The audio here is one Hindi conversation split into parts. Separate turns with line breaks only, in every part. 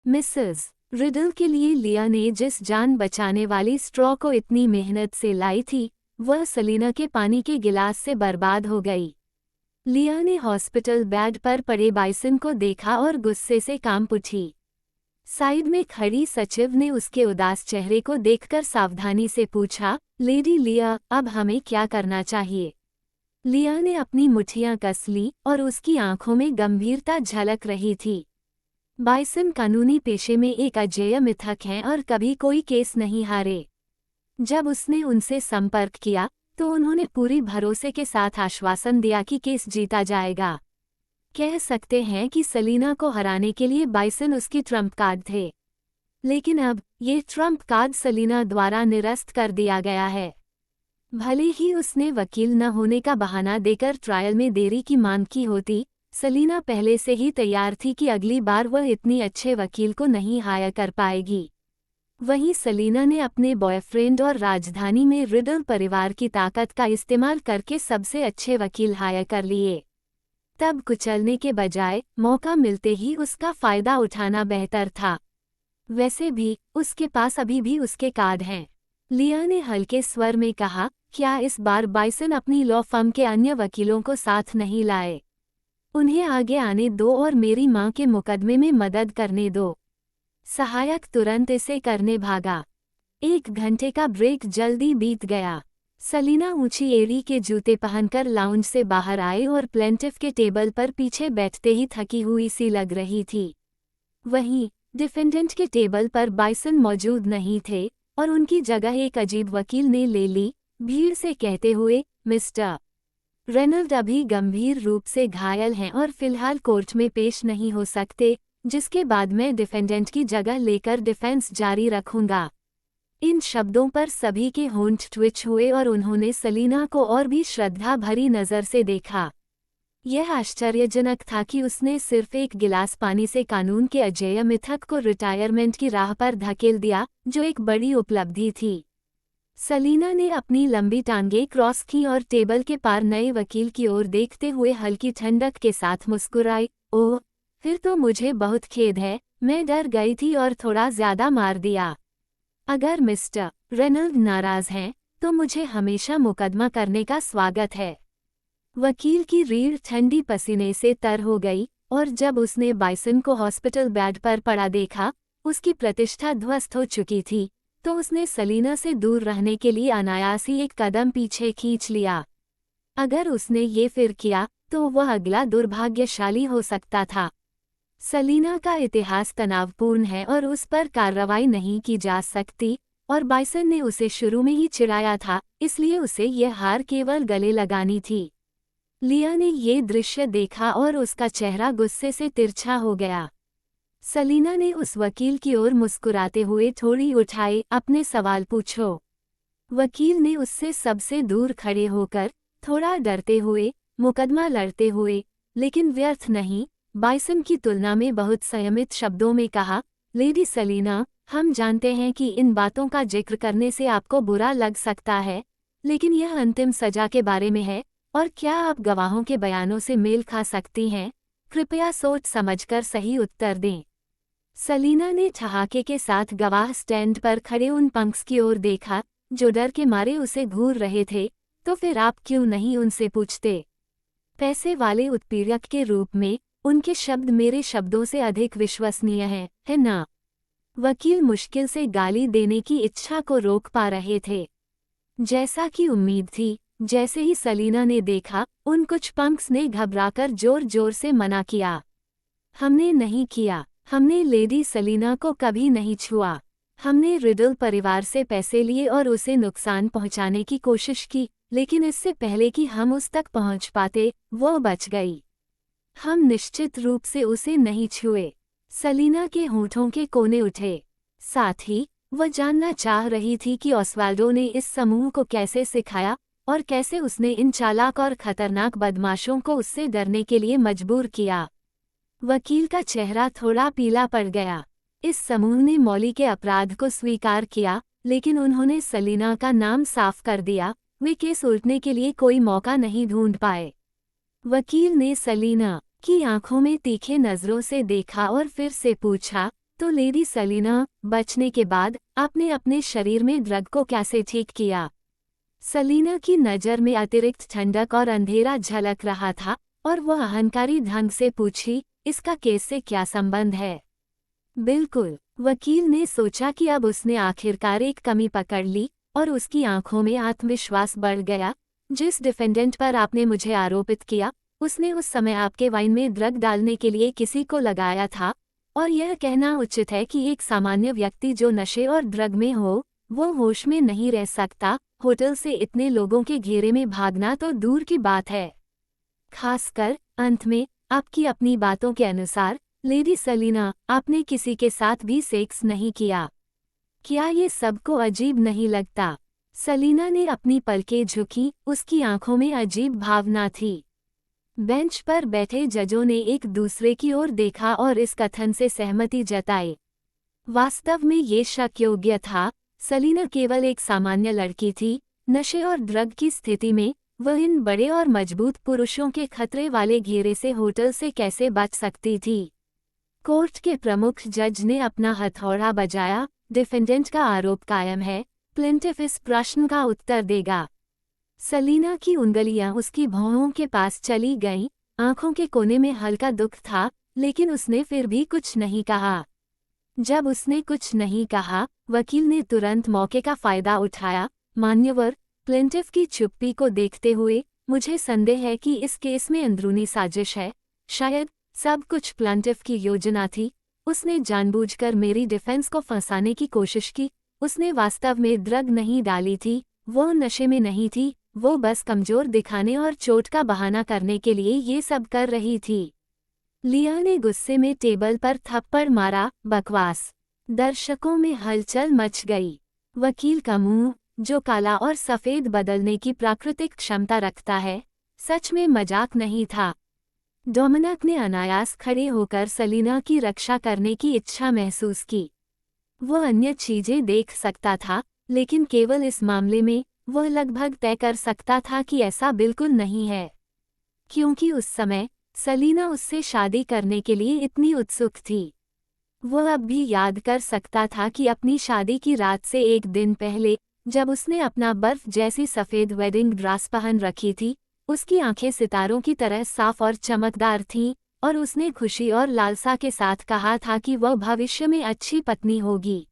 मिसेस रिडल के लिए लिया ने जिस जान बचाने वाली स्ट्रॉ को इतनी मेहनत से लाई थी, वह सलीना के पानी के गिलास से बर्बाद हो गई। लिया ने हॉस्पिटल बेड पर पड़े बाइसन को देखा और गुस्से से कांप उठी। साइड में खड़ी सचिव ने उसके उदास चेहरे को देखकर सावधानी से पूछा, लेडी लिया, अब हमें क्या करना चाहिए? लिया ने अपनी मुट्ठियां कस ली और उसकी आंखों में गंभीरता झलक रही थी। बाइसन कानूनी पेशे में एक अजेय मिथक हैं और कभी कोई केस नहीं हारे। जब उसने उनसे संपर्क किया तो उन्होंने पूरी भरोसे के साथ आश्वासन दिया कि केस जीता जाएगा। कह सकते हैं कि सलीना को हराने के लिए बाइसन उसकी ट्रम्प कार्ड थे। लेकिन अब ये ट्रम्प कार्ड सलीना द्वारा निरस्त कर दिया गया है। भले ही उसने वकील न होने का बहाना देकर ट्रायल में देरी की मांग की होती, सलीना पहले से ही तैयार थी कि अगली बार वह इतनी अच्छे वकील को नहीं हायर कर पाएगी। वहीं सलीना ने अपने बॉयफ्रेंड और राजधानी में रिडल परिवार की ताकत का इस्तेमाल करके सबसे अच्छे वकील हायर कर लिए। तब कुचलने के बजाय मौका मिलते ही उसका फायदा उठाना बेहतर था। वैसे भी उसके पास अभी भी उसके कार्ड हैं। लिया ने हल्के स्वर में कहा, क्या इस बार बाइसन अपनी लॉ फर्म के अन्य वकीलों को साथ नहीं लाए? उन्हें आगे आने दो और मेरी मां के मुकदमे में मदद करने दो। सहायक तुरंत इसे करने भागा। 1 घंटे का ब्रेक जल्दी बीत गया। सलीना ऊंची एड़ी के जूते पहनकर लाउंज से बाहर आई और प्लेंटिफ के टेबल पर पीछे बैठते ही थकी हुई सी लग रही थी। वहीं डिफेंडेंट के टेबल पर बाइसन मौजूद नहीं थे और उनकी जगह एक अजीब वकील ने ले ली, भीड़ से कहते हुए, मिस्टर रेनल्ड अभी गंभीर रूप से घायल हैं और फिलहाल कोर्ट में पेश नहीं हो सकते, जिसके बाद मैं डिफेंडेंट की जगह लेकर डिफेंस जारी रखूंगा। इन शब्दों पर सभी के होंठ ट्विच हुए और उन्होंने सलीना को और भी श्रद्धा भरी नज़र से देखा। यह आश्चर्यजनक था कि उसने सिर्फ एक गिलास पानी से कानून के अजेय मिथक को रिटायरमेंट की राह पर धकेल दिया, जो एक बड़ी उपलब्धि थी। सलीना ने अपनी लंबी टांगें क्रॉस की और टेबल के पार नए वकील की ओर देखते हुए हल्की ठंडक के साथ मुस्कुराई। ओह, फिर तो मुझे बहुत खेद है, मैं डर गई थी और थोड़ा ज्यादा मार दिया। अगर मिस्टर रेनल्ड नाराज हैं, तो मुझे हमेशा मुकदमा करने का स्वागत है। वकील की रीढ़ ठंडी पसीने से तर हो गई और जब उसने बाइसन को हॉस्पिटल बेड पर पड़ा देखा, उसकी प्रतिष्ठा ध्वस्त हो चुकी थी, तो उसने सलीना से दूर रहने के लिए अनायास ही एक कदम पीछे खींच लिया। अगर उसने ये फिर किया, तो वह अगला दुर्भाग्यशाली हो सकता था। सलीना का इतिहास तनावपूर्ण है और उस पर कार्रवाई नहीं की जा सकती, और बाइसन ने उसे शुरू में ही चिढ़ाया था, इसलिए उसे यह हार केवल गले लगानी थी। लिया ने ये दृश्य देखा और उसका चेहरा गुस्से से तिरछा हो गया। सलीना ने उस वकील की ओर मुस्कुराते हुए थोड़ी उठाई, अपने सवाल पूछो। वकील ने उससे सबसे दूर खड़े होकर, थोड़ा डरते हुए, मुकदमा लड़ते हुए, लेकिन व्यर्थ नहीं, बाइसन की तुलना में बहुत संयमित शब्दों में कहा, लेडी सलीना, हम जानते हैं कि इन बातों का जिक्र करने से आपको बुरा लग सकता है, लेकिन यह अंतिम सजा के बारे में है, और क्या आप गवाहों के बयानों से मेल खा सकती हैं? कृपया सोच समझकर सही उत्तर दें। सलीना ने ठहाके के साथ गवाह स्टैंड पर खड़े उन पंक्स की ओर देखा, जो डर के मारे उसे घूर रहे थे। तो फिर आप क्यों नहीं उनसे पूछते? पैसे वाले उत्पीड़क के रूप में उनके शब्द मेरे शब्दों से अधिक विश्वसनीय हैं, है ना? वकील मुश्किल से गाली देने की इच्छा को रोक पा रहे थे। जैसा कि उम्मीद थी, जैसे ही सलीना ने देखा, उन कुछ पंक्स ने घबराकर जोर जोर से मना किया। हमने नहीं किया, हमने लेडी सलीना को कभी नहीं छुआ। हमने रिडल परिवार से पैसे लिए और उसे नुकसान पहुंचाने की कोशिश की, लेकिन इससे पहले कि हम उस तक पहुंच पाते, वो बच गई। हम निश्चित रूप से उसे नहीं छुए। सलीना के होंठों के कोने उठे। साथ ही वह जानना चाह रही थी कि ऑस्वाल्डो ने इस समूह को कैसे सिखाया और कैसे उसने इन चालाक और खतरनाक बदमाशों को उससे डरने के लिए मजबूर किया। वकील का चेहरा थोड़ा पीला पड़ गया। इस समूह ने मौली के अपराध को स्वीकार किया, लेकिन उन्होंने सलीना का नाम साफ कर दिया। वे केस उलटने के लिए कोई मौका नहीं ढूंढ पाए। वकील ने सलीना की आंखों में तीखे नजरों से देखा और फिर से पूछा, तो लेडी सलीना, बचने के बाद आपने अपने शरीर में ड्रग को कैसे ठीक किया? सलीना की नज़र में अतिरिक्त ठंडक और अंधेरा झलक रहा था और वह अहंकारी ढंग से पूछी, इसका केस से क्या संबंध है? बिल्कुल, वकील ने सोचा कि अब उसने आखिरकार एक कमी पकड़ ली और उसकी आंखों में आत्मविश्वास बढ़ गया। जिस डिफेंडेंट पर आपने मुझे आरोपित किया, उसने उस समय आपके वाइन में ड्रग डालने के लिए किसी को लगाया था, और यह कहना उचित है कि एक सामान्य व्यक्ति जो नशे और ड्रग में हो, वो होश में नहीं रह सकता। होटल से इतने लोगों के घेरे में भागना तो दूर की बात है। खासकर अंत में आपकी अपनी बातों के अनुसार, लेडी सलीना, आपने किसी के साथ भी सेक्स नहीं किया। क्या ये सबको अजीब नहीं लगता? सलीना ने अपनी पलकें झुकी, उसकी आंखों में अजीब भावना थी। बेंच पर बैठे जजों ने एक दूसरे की ओर देखा और इस कथन से सहमति जताई। वास्तव में ये शक योग्य था, सलीना केवल एक सामान्य लड़की थी। नशे और ड्रग की स्थिति में वह इन बड़े और मजबूत पुरुषों के खतरे वाले घेरे से होटल से कैसे बच सकती थी? कोर्ट के प्रमुख जज ने अपना हथौड़ा बजाया। डिफेंडेंट का आरोप कायम है, प्लेंटिफ इस प्रश्न का उत्तर देगा। सलीना की उंगलियां उसकी भौहों के पास चली गईं, आंखों के कोने में हल्का दुख था, लेकिन उसने फिर भी कुछ नहीं कहा। जब उसने कुछ नहीं कहा, वकील ने तुरंत मौके का फायदा उठाया। मान्यवर, प्लेंटिफ की चुप्पी को देखते हुए, मुझे संदेह है कि इस केस में अंदरूनी साजिश है। शायद सब कुछ प्लेंटिफ की योजना थी। उसने जानबूझकर मेरी डिफेंस को फंसाने की कोशिश की। उसने वास्तव में ड्रग नहीं डाली थी, वो नशे में नहीं थी, वो बस कमजोर दिखाने और चोट का बहाना करने के लिए ये सब कर रही थी। लिया ने गुस्से में टेबल पर थप्पड़ मारा। बकवास! दर्शकों में हलचल मच गई। वकील का मुंह, जो काला और सफ़ेद बदलने की प्राकृतिक क्षमता रखता है, सच में मजाक नहीं था। डोमिनिक ने अनायास खड़े होकर सलीना की रक्षा करने की इच्छा महसूस की। वह अन्य चीजें देख सकता था, लेकिन केवल इस मामले में वह लगभग तय कर सकता था कि ऐसा बिल्कुल नहीं है, क्योंकि उस समय सलीना उससे शादी करने के लिए इतनी उत्सुक थी। वह अब भी याद कर सकता था कि अपनी शादी की रात से एक दिन पहले, जब उसने अपना बर्फ जैसी सफ़ेद वेडिंग ड्रेस पहन रखी थी, उसकी आंखें सितारों की तरह साफ और चमकदार थीं, और उसने खुशी और लालसा के साथ कहा था कि वह भविष्य में अच्छी पत्नी होगी।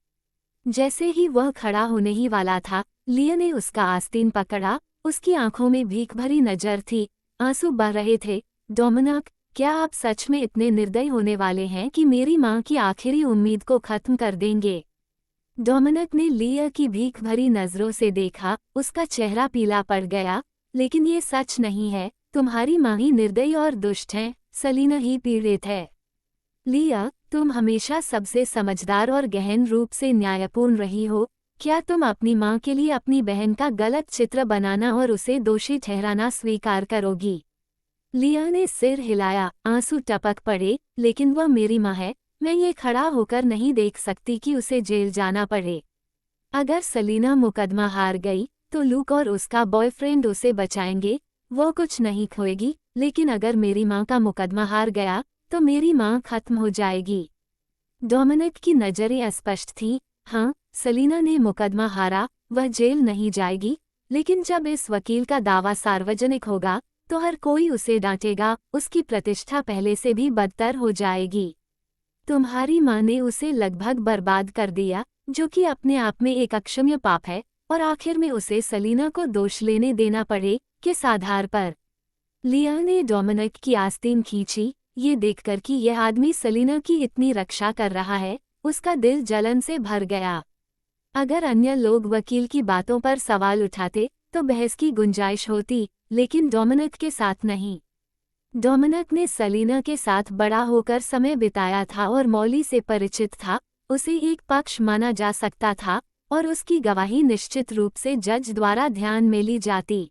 जैसे ही वह खड़ा होने ही वाला था, लिया ने उसका आस्तीन पकड़ा। उसकी आंखों में भीख भरी नज़र थी, आंसू बह रहे थे। डोमिनिक, क्या आप सच में इतने निर्दयी होने वाले हैं कि मेरी मां की आखिरी उम्मीद को खत्म कर देंगे? डोमिनिक ने लिया की भीख भरी नज़रों से देखा। उसका चेहरा पीला पड़ गया। लेकिन ये सच नहीं है, तुम्हारी मां ही निर्दयी और दुष्ट है, सलीना ही पीड़ित है। लिया, तुम हमेशा सबसे समझदार और गहन रूप से न्यायपूर्ण रही हो। क्या तुम अपनी मां के लिए अपनी बहन का गलत चित्र बनाना और उसे दोषी ठहराना स्वीकार करोगी? लिया ने सिर हिलाया। आंसू टपक पड़े। लेकिन वह मेरी मां है, मैं ये खड़ा होकर नहीं देख सकती कि उसे जेल जाना पड़े। अगर सलीना मुकदमा हार गई, तो लूक और उसका बॉयफ्रेंड उसे बचाएंगे, वो कुछ नहीं खोएगी। लेकिन अगर मेरी मां का मुकदमा हार गया, तो मेरी मां खत्म हो जाएगी। डोमिनिक की नज़रें अस्पष्ट थीं। हाँ, सलीना ने मुकदमा हारा, वह जेल नहीं जाएगी, लेकिन जब इस वकील का दावा सार्वजनिक होगा, तो हर कोई उसे डांटेगा। उसकी प्रतिष्ठा पहले से भी बदतर हो जाएगी। तुम्हारी मां ने उसे लगभग बर्बाद कर दिया, जो कि अपने आप में एक अक्षम्य पाप है, और आखिर में उसे सलीना को दोष लेने देना पड़े, किस आधार पर? लिया ने डोमिनिक की आस्तीन खींची। ये देखकर कि यह आदमी सलीना की इतनी रक्षा कर रहा है, उसका दिल जलन से भर गया। अगर अन्य लोग वकील की बातों पर सवाल उठाते, तो बहस की गुंजाइश होती, लेकिन डोमिनिक के साथ नहीं। डोमिनिक ने सलीना के साथ बड़ा होकर समय बिताया था और मौली से परिचित था। उसे एक पक्ष माना जा सकता था, और उसकी गवाही निश्चित रूप से जज द्वारा ध्यान में ली जाती।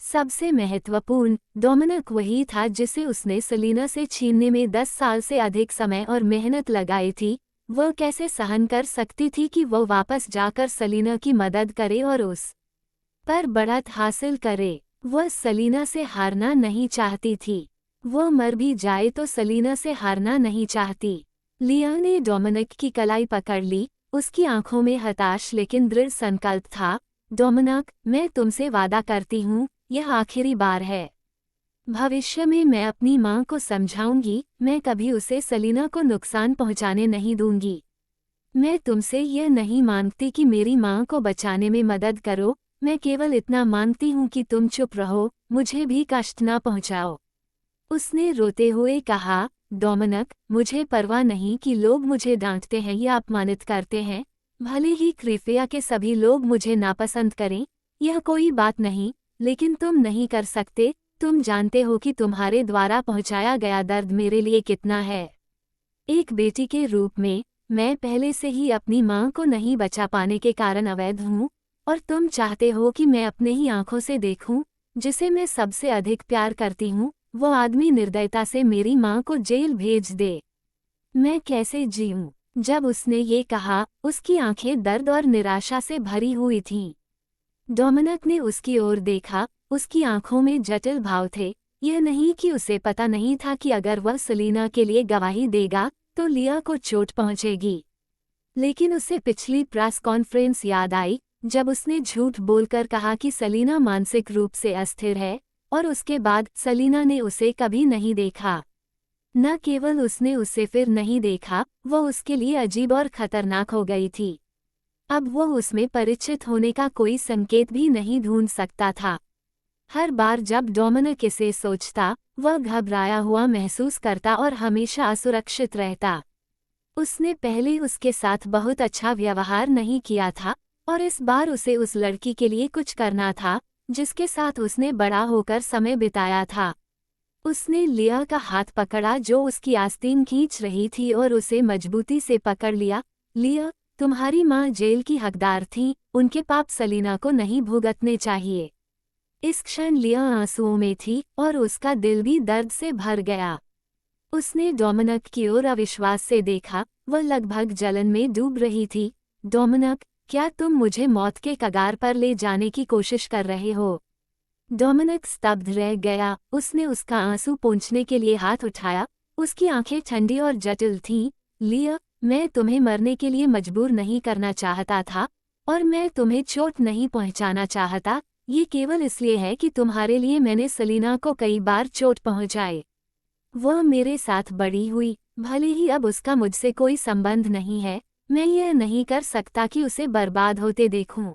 सबसे महत्वपूर्ण, डोमिनिक वही था जिसे उसने सलीना से छीनने में 10 साल से अधिक समय और मेहनत लगाई थी। वह कैसे सहन कर सकती थी कि वह वापस जाकर सलीना की मदद करे और उस पर बढ़त हासिल करे? वह सलीना से हारना नहीं चाहती थी। वह मर भी जाए तो सलीना से हारना नहीं चाहती। लिया ने डोमिनिक की कलाई पकड़ ली। उसकी आंखों में हताश लेकिन दृढ़ संकल्प था। डोमिनिक, मैं तुमसे वादा करती हूँ, यह आखिरी बार है। भविष्य में मैं अपनी माँ को समझाऊंगी, मैं कभी उसे सलीना को नुकसान पहुँचाने नहीं दूंगी। मैं तुमसे यह नहीं मांगती कि मेरी माँ को बचाने में मदद करो, मैं केवल इतना मांगती हूँ कि तुम चुप रहो, मुझे भी कष्ट न पहुँचाओ। उसने रोते हुए कहा, डोमिनिक, मुझे परवाह नहीं कि लोग मुझे डांटते हैं या अपमानित करते हैं। भले ही क्रीफिया के सभी लोग मुझे नापसंद करें, यह कोई बात नहीं, लेकिन तुम नहीं कर सकते। तुम जानते हो कि तुम्हारे द्वारा पहुंचाया गया दर्द मेरे लिए कितना है। एक बेटी के रूप में मैं पहले से ही अपनी माँ को नहीं बचा पाने के कारण अवैध हूँ, और तुम चाहते हो कि मैं अपने ही आंखों से देखूं, जिसे मैं सबसे अधिक प्यार करती हूँ, वो आदमी निर्दयता से मेरी माँ को जेल भेज दे। मैं कैसे जीऊं? जब उसने ये कहा, उसकी आंखें दर्द और निराशा से भरी हुई थीं। डोमिनिक ने उसकी ओर देखा, उसकी आंखों में जटिल भाव थे। यह नहीं कि उसे पता नहीं था कि अगर वह सलीना के लिए गवाही देगा तो लिया को चोट पहुंचेगी। लेकिन उसे पिछली प्रेस कॉन्फ्रेंस याद आई, जब उसने झूठ बोलकर कहा कि सलीना मानसिक रूप से अस्थिर है, और उसके बाद सलीना ने उसे कभी नहीं देखा। न केवल उसने उसे फिर नहीं देखा, वह उसके लिए अजीब और खतरनाक हो गई थी। अब वह उसमें परिचित होने का कोई संकेत भी नहीं ढूंढ सकता था। हर बार जब डोमिनिक इसे सोचता, वह घबराया हुआ महसूस करता और हमेशा असुरक्षित रहता। उसने पहले उसके साथ बहुत अच्छा व्यवहार नहीं किया था, और इस बार उसे उस लड़की के लिए कुछ करना था जिसके साथ उसने बड़ा होकर समय बिताया था। उसने लिया का हाथ पकड़ा जो उसकी आस्तीन खींच रही थी और उसे मजबूती से पकड़ लिया। लिया, तुम्हारी माँ जेल की हकदार थी, उनके पाप सलीना को नहीं भुगतने चाहिए। इस क्षण लिया आंसुओं में थी और उसका दिल भी दर्द से भर गया। उसने डोमिनिक की ओर अविश्वास से देखा, वह लगभग जलन में डूब रही थी। डोमिनिक, क्या तुम मुझे मौत के कगार पर ले जाने की कोशिश कर रहे हो? डोमिनिक स्तब्ध रह गया। उसने उसका आंसू पोंछने के लिए हाथ उठाया। उसकी आंखें ठंडी और जटिल थीं। लिया, मैं तुम्हें मरने के लिए मजबूर नहीं करना चाहता था, और मैं तुम्हें चोट नहीं पहुंचाना चाहता। ये केवल इसलिए है कि तुम्हारे लिए मैंने सलीना को कई बार चोट पहुंचाई। वह मेरे साथ बड़ी हुई, भले ही अब उसका मुझसे कोई संबंध नहीं है। मैं यह नहीं कर सकता कि उसे बर्बाद होते देखूं।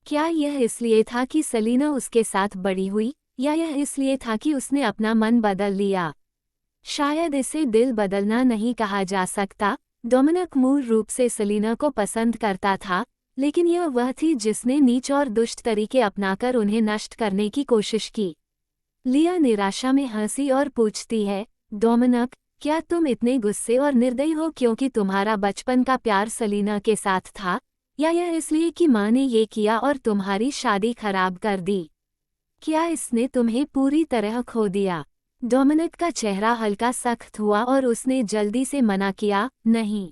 क्या यह इसलिए था कि सलीना उसके साथ बड़ी हुई, या यह इसलिए था कि उसने अपना मन बदल लिया? शायद इसे दिल बदलना नहीं कहा जा सकता। डोमिनिक मूल रूप से सलीना को पसंद करता था, लेकिन यह वह थी जिसने नीच और दुष्ट तरीके अपनाकर उन्हें नष्ट करने की कोशिश की। लिया निराशा में हंसी और पूछती है, डोमिनिक, क्या तुम इतने गुस्से और निर्दयी हो क्योंकि तुम्हारा बचपन का प्यार सलीना के साथ था, या यह इसलिए कि माँ ने ये किया और तुम्हारी शादी खराब कर दी? क्या इसने तुम्हें पूरी तरह खो दिया? डोमिनिक का चेहरा हल्का सख्त हुआ और उसने जल्दी से मना किया, नहीं।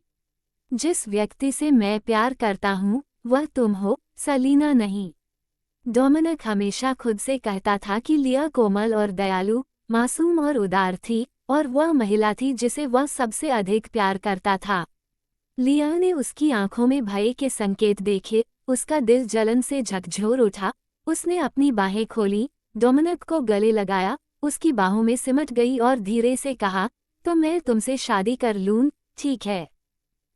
जिस व्यक्ति से मैं प्यार करता हूँ वह तुम हो, सलीना नहीं। डोमिनिक हमेशा खुद से कहता था कि लिया कोमल और दयालु, मासूम और उदार थी, और वह महिला थी जिसे वह सबसे अधिक प्यार करता था। लिया ने उसकी आंखों में भय के संकेत देखे, उसका दिल जलन से झकझोर उठा। उसने अपनी बाहें खोली, डोमिनिक को गले लगाया, उसकी बाहों में सिमट गई और धीरे से कहा, तो मैं तुमसे शादी कर लूं, ठीक है?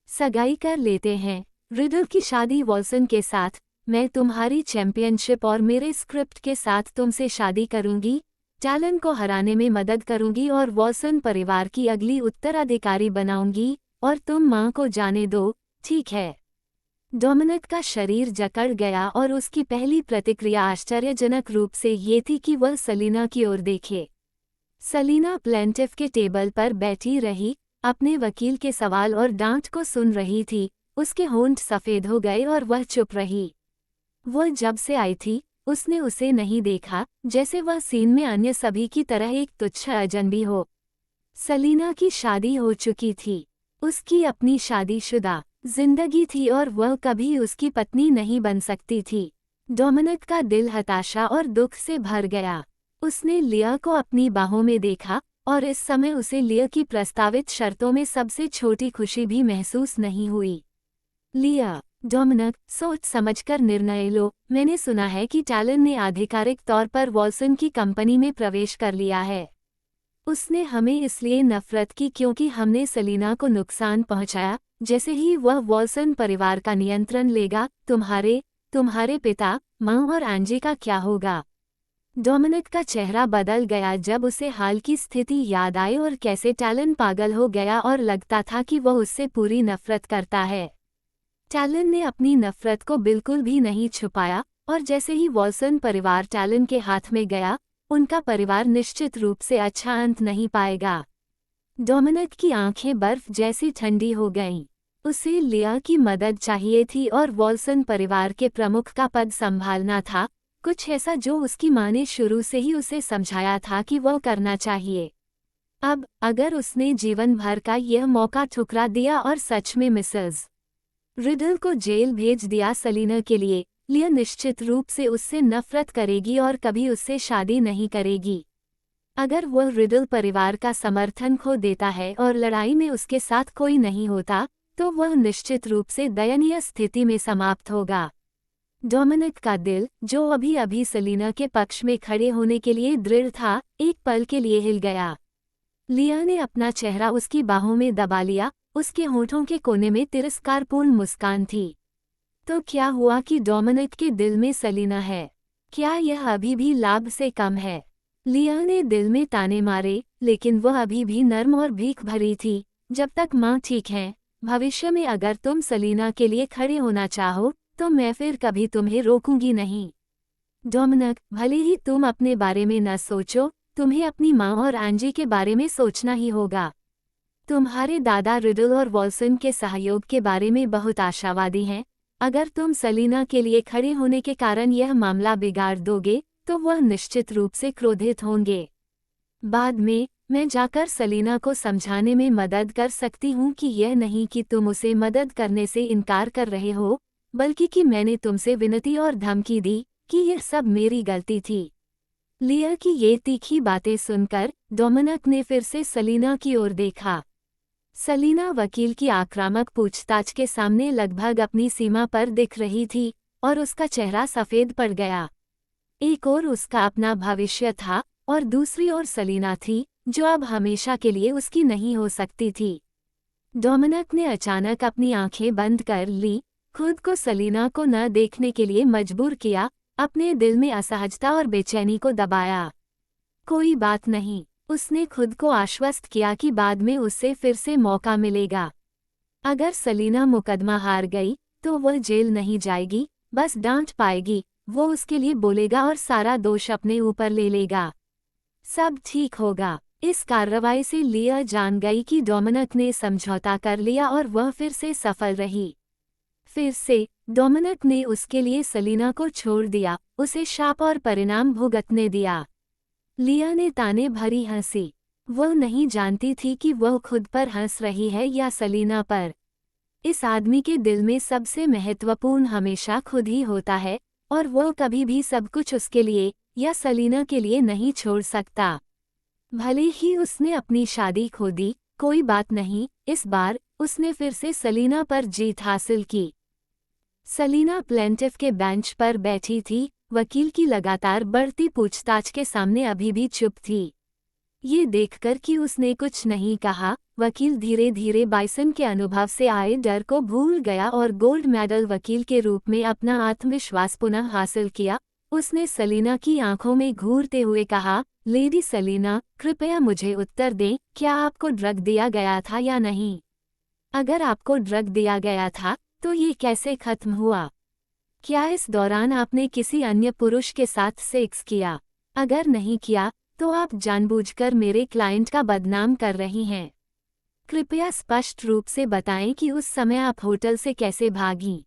सगाई कर लेते हैं। रिडल की शादी वॉल्सन के साथ, मैं तुम्हारी चैंपियनशिप और मेरे स्क्रिप्ट के साथ तुमसे शादी करूंगी, टैलन को हराने में मदद करूंगी और वॉल्सन परिवार की अगली उत्तराधिकारी बनाऊंगी, और तुम माँ को जाने दो, ठीक है? डोमिनिक का शरीर जकड़ गया और उसकी पहली प्रतिक्रिया आश्चर्यजनक रूप से ये थी कि वह सलीना की ओर देखे। सलीना प्लेंटिफ के टेबल पर बैठी रही, अपने वकील के सवाल और डांट को सुन रही थी। उसके होंठ सफ़ेद हो गए और वह चुप रही। वह जब से आई थी, उसने उसे नहीं देखा, जैसे वह सीन में अन्य सभी की तरह एक तुच्छ अजनबी हो। सलीना की शादी हो चुकी थी, उसकी अपनी शादीशुदा जिंदगी थी और वह कभी उसकी पत्नी नहीं बन सकती थी। डोमिनिक का दिल हताशा और दुख से भर गया। उसने लिया को अपनी बाहों में देखा, और इस समय उसे लिया की प्रस्तावित शर्तों में सबसे छोटी खुशी भी महसूस नहीं हुई। लिया, डोमिनिक, सोच समझकर निर्णय लो। मैंने सुना है कि टैलन ने आधिकारिक तौर पर वॉल्सन की कंपनी में प्रवेश कर लिया है। उसने हमें इसलिए नफरत की क्योंकि हमने सलीना को नुकसान पहुंचाया। जैसे ही वह वॉल्सन परिवार का नियंत्रण लेगा, तुम्हारे पिता, माँ और एंजी का क्या होगा? डोमिनिक का चेहरा बदल गया जब उसे हाल की स्थिति याद आई और कैसे टैलन पागल हो गया और लगता था कि वह उससे पूरी नफरत करता है। टैलन ने अपनी नफरत को बिल्कुल भी नहीं छुपाया, और जैसे ही वॉल्सन परिवार टैलन के हाथ में गया, उनका परिवार निश्चित रूप से अच्छा अंत नहीं पाएगा। डोमिनिक की आंखें बर्फ जैसी ठंडी हो गईं। उसे लिया की मदद चाहिए थी और वॉल्सन परिवार के प्रमुख का पद संभालना था, कुछ ऐसा जो उसकी माँ ने शुरू से ही उसे समझाया था कि वह करना चाहिए। अब अगर उसने जीवन भर का यह मौका ठुकरा दिया और सच में मिसेस रिडल को जेल भेज दिया सलीना के लिए, लिया निश्चित रूप से उससे नफरत करेगी और कभी उससे शादी नहीं करेगी। अगर वह रिडल परिवार का समर्थन खो देता है और लड़ाई में उसके साथ कोई नहीं होता, तो वह निश्चित रूप से दयनीय स्थिति में समाप्त होगा। डोमिनिक का दिल, जो अभी अभी सलीना के पक्ष में खड़े होने के लिए दृढ़ था, एक पल के लिए हिल गया। लिया ने अपना चेहरा उसकी बाहों में दबा लिया, उसके होठों के कोने में तिरस्कारपूर्ण मुस्कान थी। तो क्या हुआ कि डोमिनिक के दिल में सलीना है? क्या यह अभी भी लाभ से कम है? लिया ने दिल में ताने मारे, लेकिन वह अभी भी नर्म और भीख भरी थी। जब तक माँ ठीक है, भविष्य में अगर तुम सलीना के लिए खड़े होना चाहो, तो मैं फिर कभी तुम्हें रोकूंगी नहीं। डोमिनिक, भले ही तुम अपने बारे में न सोचो, तुम्हें अपनी माँ और एंजी के बारे में सोचना ही होगा। तुम्हारे दादा रिडल और वॉल्सन के सहयोग के बारे में बहुत आशावादी हैं। अगर तुम सलीना के लिए खड़े होने के कारण यह मामला बिगाड़ दोगे, तो वह निश्चित रूप से क्रोधित होंगे। बाद में, मैं जाकर सलीना को समझाने में मदद कर सकती हूँ कि यह नहीं कि तुम उसे मदद करने से इनकार कर रहे हो, बल्कि कि मैंने तुमसे विनती और धमकी दी कि यह सब मेरी गलती थी। लिया की ये तीखी बातें सुनकर डोमिनिक ने फिर से सलीना की ओर देखा। सलीना वकील की आक्रामक पूछताछ के सामने लगभग अपनी सीमा पर दिख रही थी, और उसका चेहरा सफ़ेद पड़ गया। एक ओर उसका अपना भविष्य था, और दूसरी ओर सलीना थी, जो अब हमेशा के लिए उसकी नहीं हो सकती थी। डोमिनिक ने अचानक अपनी आंखें बंद कर ली, खुद को सलीना को न देखने के लिए मजबूर किया, अपने दिल में असहजता और बेचैनी को दबाया। कोई बात नहीं, उसने खुद को आश्वस्त किया कि बाद में उससे फिर से मौका मिलेगा। अगर सलीना मुकदमा हार गई, तो वह जेल नहीं जाएगी, बस डांट पाएगी। वो उसके लिए बोलेगा और सारा दोष अपने ऊपर ले लेगा। सब ठीक होगा। इस कार्रवाई से लिया जान गई कि डोमिनिक ने समझौता कर लिया और वह फिर से सफल रही। फिर से, डोमिनिक ने उसके लिए सलीना को छोड़ दिया, उसे शाप और परिणाम भुगतने दिया। लिया ने ताने भरी हंसी। वह नहीं जानती थी कि वह खुद पर हंस रही है या सलीना पर। इस आदमी के दिल में सबसे महत्वपूर्ण हमेशा खुद ही होता है, और वह कभी भी सब कुछ उसके लिए या सलीना के लिए नहीं छोड़ सकता। भले ही उसने अपनी शादी खो दी, कोई बात नहीं, इस बार उसने फिर से सलीना पर जीत हासिल की। सलीना प्लेंटिफ के बेंच पर बैठी थी, वकील की लगातार बढ़ती पूछताछ के सामने अभी भी चुप थी। ये देखकर कि उसने कुछ नहीं कहा, वकील धीरे धीरे बाइसन के अनुभव से आए डर को भूल गया और गोल्ड मेडल वकील के रूप में अपना आत्मविश्वास पुनः हासिल किया। उसने सलीना की आंखों में घूरते हुए कहा, लेडी सलीना, कृपया मुझे उत्तर दें, क्या आपको ड्रग दिया गया था या नहीं? अगर आपको ड्रग दिया गया था, तो ये कैसे खत्म हुआ? क्या इस दौरान आपने किसी अन्य पुरुष के साथ सेक्स किया? अगर नहीं किया, तो आप जानबूझकर मेरे क्लाइंट का बदनाम कर रही हैं। कृपया स्पष्ट रूप से बताएं कि उस समय आप होटल से कैसे भागीं।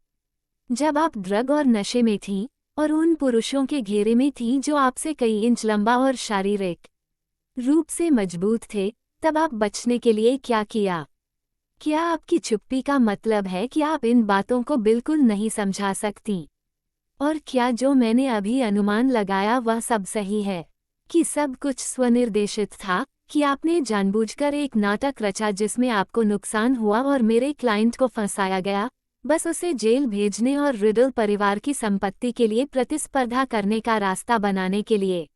जब आप ड्रग और नशे में थीं, और उन पुरुषों के घेरे में थीं जो आपसे कई इंच लंबा और शारीरिक रूप से मजबूत थे, तब आप बचने के लिए क्या किया? क्या आपकी चुप्पी का मतलब है कि आप इन बातों को बिल्कुल नहीं समझा सकती? और क्या जो मैंने अभी अनुमान लगाया वह सब सही है? कि सब कुछ स्वनिर्देशित था? कि आपने जानबूझकर एक नाटक रचा जिसमें आपको नुकसान हुआ और मेरे क्लाइंट को फंसाया गया, बस उसे जेल भेजने और रिडल परिवार की संपत्ति के लिए प्रतिस्पर्धा करने का रास्ता बनाने के लिए।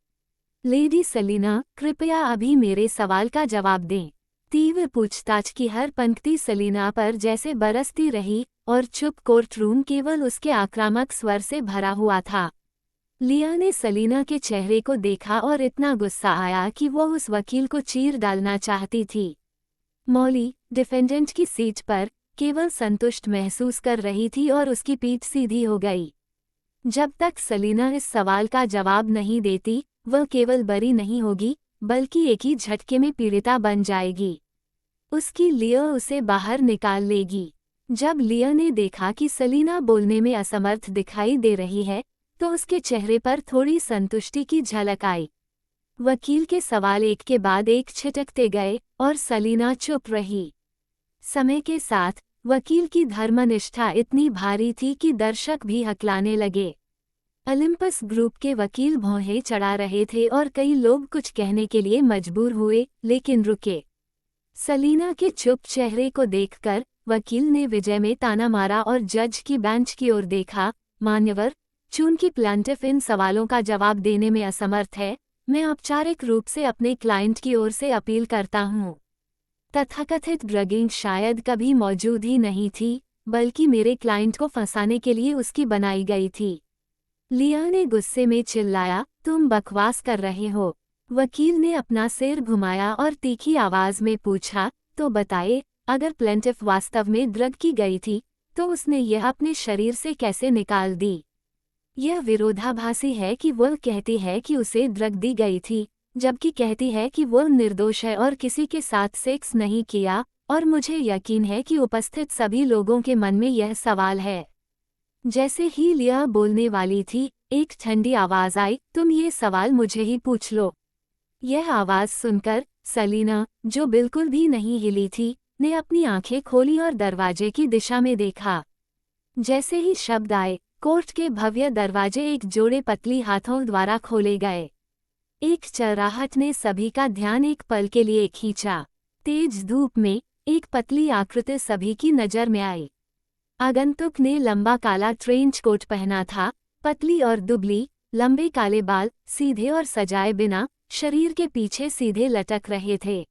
लेडी सलीना, कृपया अभी मेरे सवाल का जवाब दें। तीव्र पूछताछ की हर पंक्ति सलीना पर जैसे बरसती रही और चुप कोर्ट रूम केवल उसके आक्रामक स्वर से भरा हुआ था। लिया ने सलीना के चेहरे को देखा और इतना गुस्सा आया कि वो उस वकील को चीर डालना चाहती थी। मॉली, डिफेंडेंट की सीट पर, केवल संतुष्ट महसूस कर रही थी और उसकी पीठ सीधी हो गई। जब तक सलीना इस सवाल का जवाब नहीं देती, वह केवल बरी नहीं होगी, बल्कि एक ही झटके में पीड़िता बन जाएगी। उसकी लिया उसे बाहर निकाल लेगी। जब लिया ने देखा कि सलीना बोलने में असमर्थ दिखाई दे रही है, तो उसके चेहरे पर थोड़ी संतुष्टि की झलक आई। वकील के सवाल एक के बाद एक छिटकते गए और सलीना चुप रही। समय के साथ वकील की धर्मनिष्ठा इतनी भारी थी कि दर्शक भी हकलाने लगे। ओलिम्पस ग्रुप के वकील भौहें चढ़ा रहे थे और कई लोग कुछ कहने के लिए मजबूर हुए, लेकिन रुके। सलीना के चुप चेहरे को देखकर वकील ने विजय में ताना मारा और जज की बेंच की ओर देखा। मान्यवर, चूंकि प्लांटिफ इन सवालों का जवाब देने में असमर्थ है, मैं औपचारिक रूप से अपने क्लाइंट की ओर से अपील करता हूँ। तथाकथित ड्रगिंग शायद कभी मौजूद ही नहीं थी, बल्कि मेरे क्लाइंट को फंसाने के लिए उसकी बनाई गई थी। लिया ने गुस्से में चिल्लाया, तुम बकवास कर रहे हो। वकील ने अपना सिर घुमाया और तीखी आवाज में पूछा, तो बताए, अगर प्लेंटिफ वास्तव में ड्रग की गई थी, तो उसने यह अपने शरीर से कैसे निकाल दी? यह विरोधाभासी है कि वह कहती है कि उसे ड्रग दी गई थी, जबकि कहती है कि वह निर्दोष है और किसी के साथ सेक्स नहीं किया, और मुझे यकीन है कि उपस्थित सभी लोगों के मन में यह सवाल है। जैसे ही लिया बोलने वाली थी, एक ठंडी आवाज आई, तुम ये सवाल मुझे ही पूछ लो। यह आवाज सुनकर सलीना, जो बिल्कुल भी नहीं हिली थी, ने अपनी आंखें खोली और दरवाजे की दिशा में देखा। जैसे ही शब्द आए, कोर्ट के भव्य दरवाजे एक जोड़े पतली हाथों द्वारा खोले गए। एक चरराहट ने सभी का ध्यान एक पल के लिए खींचा। तेज धूप में एक पतली आकृति सभी की नजर में आई। आगंतुक ने लंबा काला ट्रेंच कोट पहना था, पतली और दुबली, लंबे काले बाल सीधे और सजाए बिना शरीर के पीछे सीधे लटक रहे थे।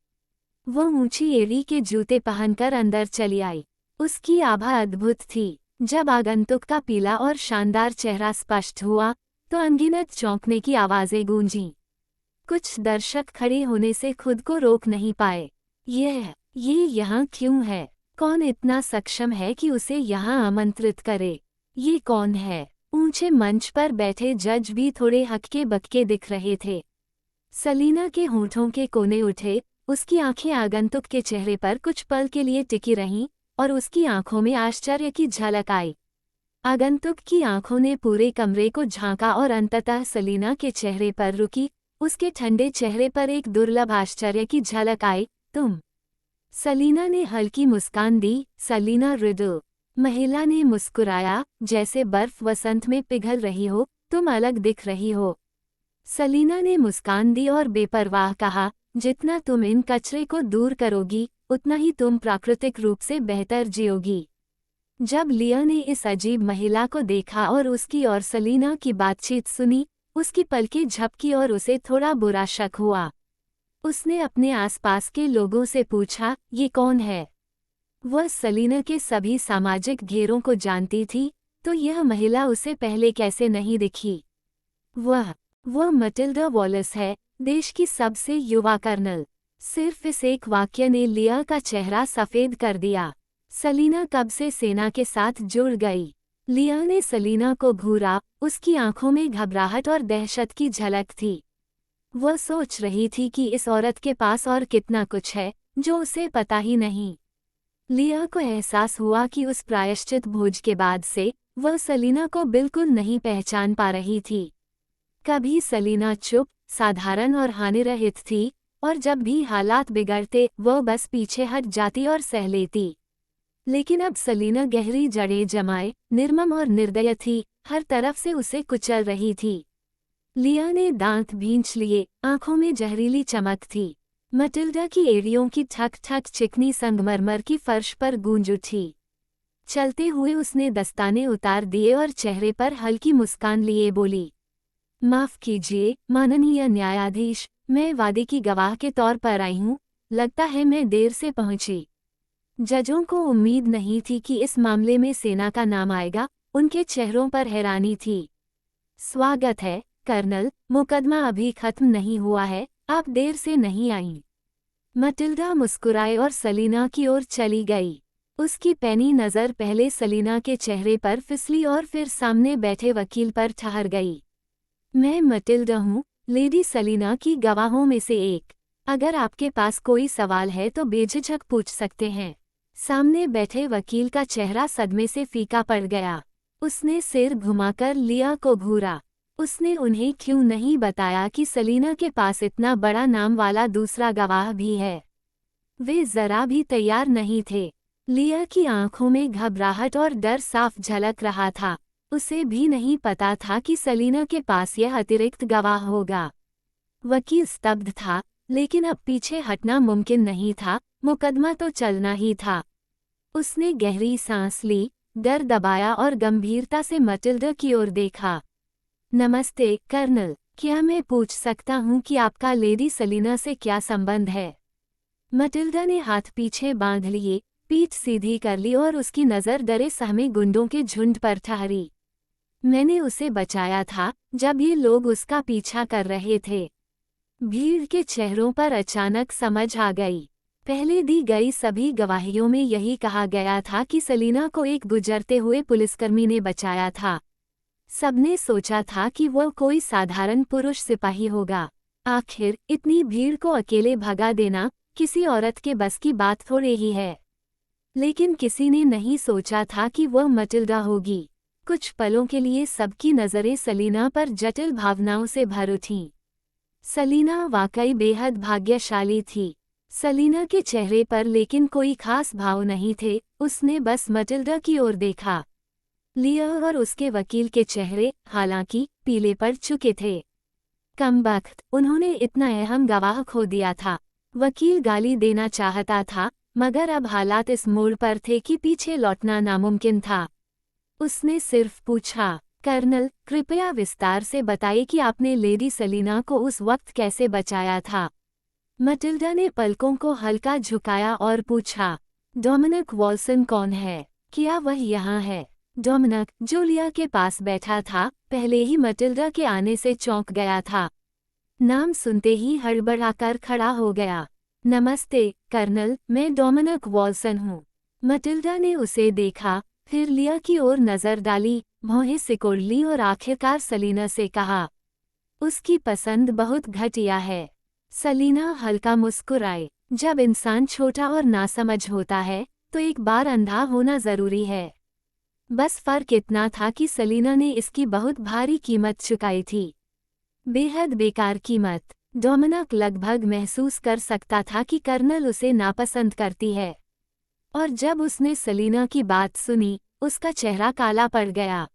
वह ऊंची एड़ी के जूते पहनकर अंदर चली आई। उसकी आभा अद्भुत थी। जब आगंतुक का पीला और शानदार चेहरा स्पष्ट हुआ, तो अनगिनत चौंकने की आवाजें गूंजीं। कुछ दर्शक खड़े होने से खुद को रोक नहीं पाए। ये यहाँ क्यों है? कौन इतना सक्षम है कि उसे यहाँ आमंत्रित करे? ये कौन है? ऊंचे मंच पर बैठे जज भी थोड़े हक्के बक्के दिख रहे थे। सलीना के होंठों के कोने उठे, उसकी आंखें आगंतुक के चेहरे पर कुछ पल के लिए टिकी रहीं, और उसकी आंखों में आश्चर्य की झलक आई। आगंतुक की आंखों ने पूरे कमरे को झांका और अंततः सलीना के चेहरे पर रुकी। उसके ठंडे चेहरे पर एक दुर्लभ आश्चर्य की झलक आई। तुम? सलीना ने हल्की मुस्कान दी। सलीना रिडल। महिला ने मुस्कुराया, जैसे बर्फ वसंत में पिघल रही हो। तुम अलग दिख रही हो। सलीना ने मुस्कान दी और बेपरवाह कहा, जितना तुम इन कचरे को दूर करोगी, उतना ही तुम प्राकृतिक रूप से बेहतर जियोगी। जब लिया ने इस अजीब महिला को देखा और उसकी और सलीना की बातचीत सुनी, उसकी पलकें झपकी और उसे थोड़ा बुरा शक हुआ। उसने अपने आसपास के लोगों से पूछा, ये कौन है? वह सलीना के सभी सामाजिक घेरों को जानती थी, तो यह महिला उसे पहले कैसे नहीं दिखी? वह मटिल्डा वॉलिस है, देश की सबसे युवा कर्नल। सिर्फ इस एक वाक्य ने लिया का चेहरा सफेद कर दिया। सलीना कब से सेना के साथ जुड़ गई? लिया ने सलीना को घूरा, उसकी आंखों में घबराहट और दहशत की झलक थी। वह सोच रही थी कि इस औरत के पास और कितना कुछ है, जो उसे पता ही नहीं। लिया को एहसास हुआ कि उस प्रायश्चित भोज के बाद से वह सलीना को बिल्कुल नहीं पहचान पा रही थी। कभी सलीना चुप, साधारण और हानिरहित थी, और जब भी हालात बिगड़ते वह बस पीछे हट जाती और सह लेती। लेकिन अब सलीना गहरी जड़ें जमाए, निर्मम और निर्दय थी, हर तरफ से उसे कुचल रही थी। लिया ने दांत भींच लिए, आंखों में जहरीली चमक थी। मटिल्डा की एड़ियों की ठक ठक चिकनी संगमरमर की फर्श पर गूंज उठी। चलते हुए उसने दस्ताने उतार दिए और चेहरे पर हल्की मुस्कान लिए बोली, माफ कीजिए माननीय न्यायाधीश, मैं वादे की गवाह के तौर पर आई हूँ। लगता है मैं देर से पहुंची। जजों को उम्मीद नहीं थी कि इस मामले में सेना का नाम आएगा। उनके चेहरों पर हैरानी थी। स्वागत है कर्नल, मुकदमा अभी खत्म नहीं हुआ है, आप देर से नहीं आईं। मटिल्डा मुस्कुराए और सलीना की ओर चली गई। उसकी पैनी नज़र पहले सलीना के चेहरे पर फिसली और फिर सामने बैठे वकील पर ठहर गई। मैं मटिल्डा हूँ, लेडी सलीना की गवाहों में से एक। अगर आपके पास कोई सवाल है तो बेझिझक पूछ सकते हैं। सामने बैठे वकील का चेहरा सदमे से फीका पड़ गया। उसने सिर घुमाकर लिया को घूरा। उसने उन्हें क्यों नहीं बताया कि सलीना के पास इतना बड़ा नाम वाला दूसरा गवाह भी है। वे जरा भी तैयार नहीं थे। लिया की आंखों में घबराहट और डर साफ झलक रहा था। उसे भी नहीं पता था कि सलीना के पास यह अतिरिक्त गवाह होगा। वकील स्तब्ध था, लेकिन अब पीछे हटना मुमकिन नहीं था। मुकदमा तो चलना ही था। उसने गहरी सांस ली, डर दबाया और गंभीरता से मटिल्डा की ओर देखा। नमस्ते कर्नल, क्या मैं पूछ सकता हूँ कि आपका लेडी सलीना से क्या संबंध है? मटिल्डा ने हाथ पीछे बांध लिए, पीठ सीधी कर ली और उसकी नज़र डरे सहमे गुंडों के झुंड पर ठहरी। मैंने उसे बचाया था जब ये लोग उसका पीछा कर रहे थे। भीड़ के चेहरों पर अचानक समझ आ गई। पहले दी गई सभी गवाहियों में यही कहा गया था कि सलीना को एक गुजरते हुए पुलिसकर्मी ने बचाया था। सबने सोचा था कि वह कोई साधारण पुरुष सिपाही होगा। आखिर इतनी भीड़ को अकेले भगा देना किसी औरत के बस की बात थोड़ी ही है। लेकिन किसी ने नहीं सोचा था कि वह मटिल्डा होगी। कुछ पलों के लिए सबकी नज़रें सलीना पर जटिल भावनाओं से भर उठीं। सलीना वाकई बेहद भाग्यशाली थी। सलीना के चेहरे पर लेकिन कोई खास भाव नहीं थे। उसने बस मटिल्डा की ओर देखा। लिया और उसके वकील के चेहरे हालांकि पीले पड़ चुके थे। कमबख्त, उन्होंने इतना अहम गवाह खो दिया था। वकील गाली देना चाहता था, मगर अब हालात इस मोड़ पर थे कि पीछे लौटना नामुमकिन था। उसने सिर्फ पूछा, कर्नल, कृपया विस्तार से बताइए कि आपने लेडी सलीना को उस वक्त कैसे बचाया था। मटिल्डा ने पलकों को हल्का झुकाया और पूछा, डोमिनिक वॉल्सन कौन है? क्या वह यहाँ है? डोमिनिक, जो लिया के पास बैठा था, पहले ही मटिल्डा के आने से चौंक गया था। नाम सुनते ही हड़बड़ाकर खड़ा हो गया। नमस्ते कर्नल, मैं डोमिनिक वॉल्सन हूँ। मटिल्डा ने उसे देखा, फिर लिया की ओर नज़र डाली, भौहें सिकोड़ ली और आखिरकार सलीना से कहा, उसकी पसंद बहुत घटिया है। सलीना हल्का मुस्कुराए। जब इंसान छोटा और नासमझ होता है तो एक बार अंधा होना जरूरी है। बस फर्क इतना था कि सलीना ने इसकी बहुत भारी कीमत चुकाई थी। बेहद बेकार कीमत। डोमिनिक लगभग महसूस कर सकता था कि कर्नल उसे नापसंद करती है। और जब उसने सलीना की बात सुनी, उसका चेहरा काला पड़ गया।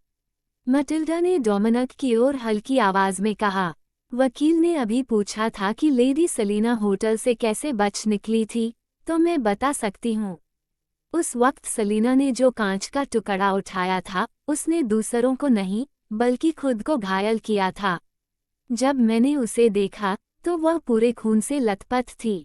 मटिल्डा ने डोमिनिक की ओर हल्की आवाज में कहा, वकील ने अभी पूछा था कि लेडी सलीना होटल से कैसे बच निकली थी, तो मैं बता सकती हूँ। उस वक्त सलीना ने जो कांच का टुकड़ा उठाया था, उसने दूसरों को नहीं, बल्कि खुद को घायल किया था। जब मैंने उसे देखा, तो वह पूरे खून से लथपथ थी।